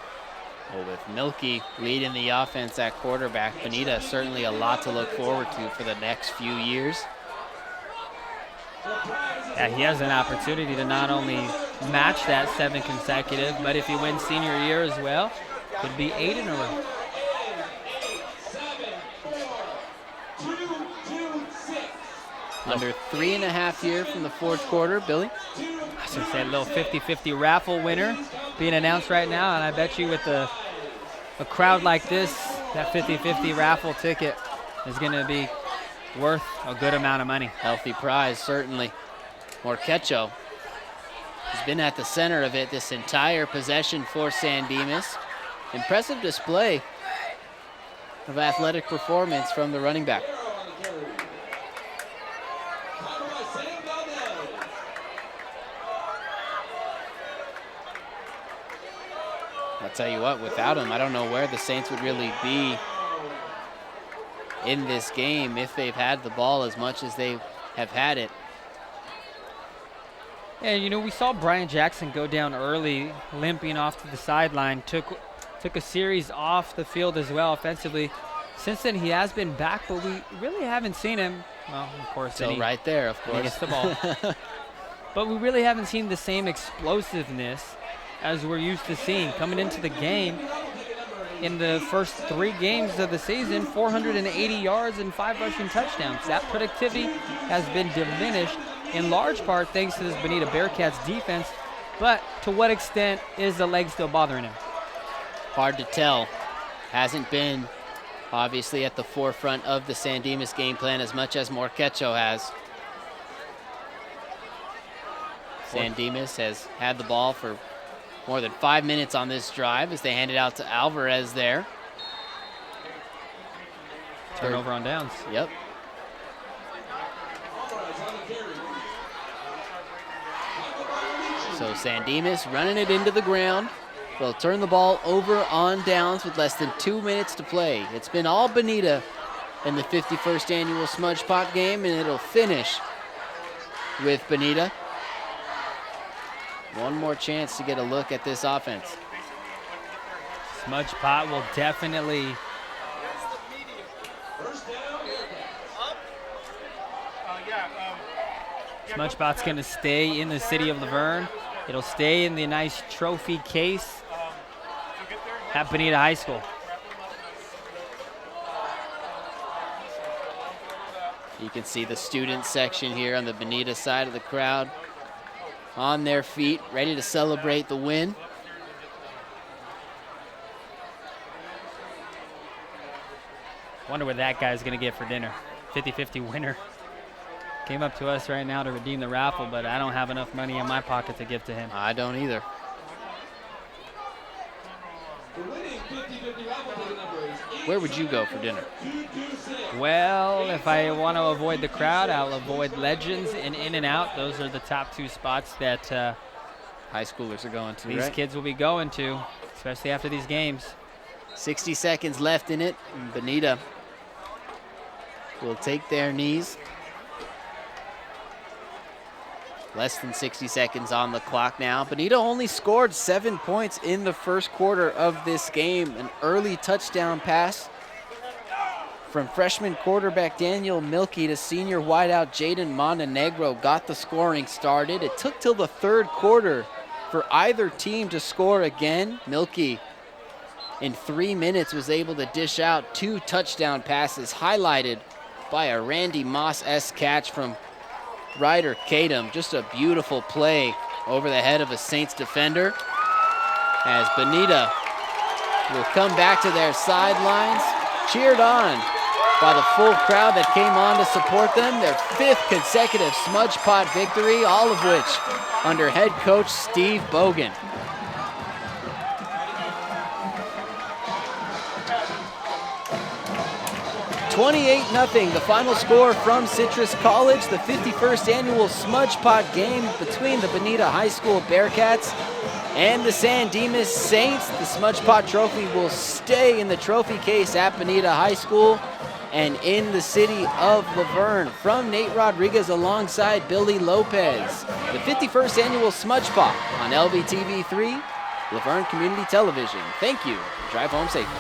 Speaker 1: Well, with Milky leading the offense at quarterback, Bonita certainly a lot to look forward to for the next few years.
Speaker 2: Yeah, he has an opportunity to not only match that 7 consecutive, but if he wins senior year as well, could be 8 in a row.
Speaker 1: Under 3.5 here from the 4th quarter, Billy.
Speaker 2: I should say a little 50-50 raffle winner being announced right now, and I bet you with a crowd like this, that 50-50 raffle ticket is going to be worth a good amount of money.
Speaker 1: Healthy prize, certainly. Morquecho has been at the center of it this entire possession for San Dimas. Impressive display of athletic performance from the running back. I'll tell you what, without him, I don't know where the Saints would really be in this game if they've had the ball as much as they have had it.
Speaker 2: And, you know, we saw Brian Jackson go down early, limping off to the sideline, took a series off the field as well offensively. Since then, he has been back, but we really haven't seen him. Well, of course,
Speaker 1: Still right there, of course.
Speaker 2: He gets the ball. But we really haven't seen the same explosiveness as we're used to seeing. Coming into the game, in the first 3 games of the season, 480 yards and 5 rushing touchdowns. That productivity has been diminished in large part thanks to this Bonita Bearcats defense. But to what extent is the leg still bothering him?
Speaker 1: Hard to tell. Hasn't been obviously at the forefront of the San Dimas game plan as much as Morquecho has. San Dimas has had the ball for more than 5 minutes on this drive as they hand it out to Alvarez there.
Speaker 2: Turnover on downs.
Speaker 1: Yep. So San Dimas running it into the ground. They'll turn the ball over on downs with less than 2 minutes to play. It's been all Bonita in the 51st annual Smudge Pot game, and it'll finish with Bonita. One more chance to get a look at this offense.
Speaker 2: Smudge Pot will definitely Smudge Pot's going to stay in the city of Laverne. It'll stay in the nice trophy case at Bonita High School.
Speaker 1: You can see the student section here on the Bonita side of the crowd on their feet, ready to celebrate the win.
Speaker 2: Wonder what that guy's going to get for dinner. 50-50 winner. Came up to us right now to redeem the raffle, but I don't have enough money in my pocket to give to him.
Speaker 1: I don't either. Where would you go for dinner?
Speaker 2: Well, if I want to avoid the crowd, I'll avoid Legends and In-N-Out. Those are the top two spots that
Speaker 1: High schoolers are going to,
Speaker 2: these
Speaker 1: right?
Speaker 2: kids will be going to, especially after these games.
Speaker 1: 60 seconds left in it. And Bonita will take their knees. Less than 60 seconds on the clock now. Bonita only scored 7 points in the first quarter of this game. An early touchdown pass from freshman quarterback Daniel Milkey to senior wideout Jaden Montenegro got the scoring started. It took till the third quarter for either team to score again. Milkey, in 3 minutes, was able to dish out 2 touchdown passes, highlighted by a Randy Moss-esque catch from Ryder Kadum. Just a beautiful play over the head of a Saints defender, as Bonita will come back to their sidelines, cheered on by the full crowd that came on to support them. Their 5th consecutive Smudge Pot victory, all of which under head coach Steve Bogan. (28-0), the final score from Citrus College, the 51st annual Smudge Pot game between the Bonita High School Bearcats and the San Dimas Saints. The Smudge Pot trophy will stay in the trophy case at Bonita High School and in the city of Laverne. From Nate Rodriguez alongside Billy Lopez, the 51st annual Smudge Pot on LVTV 3, Laverne Community Television. Thank you. Drive home safely.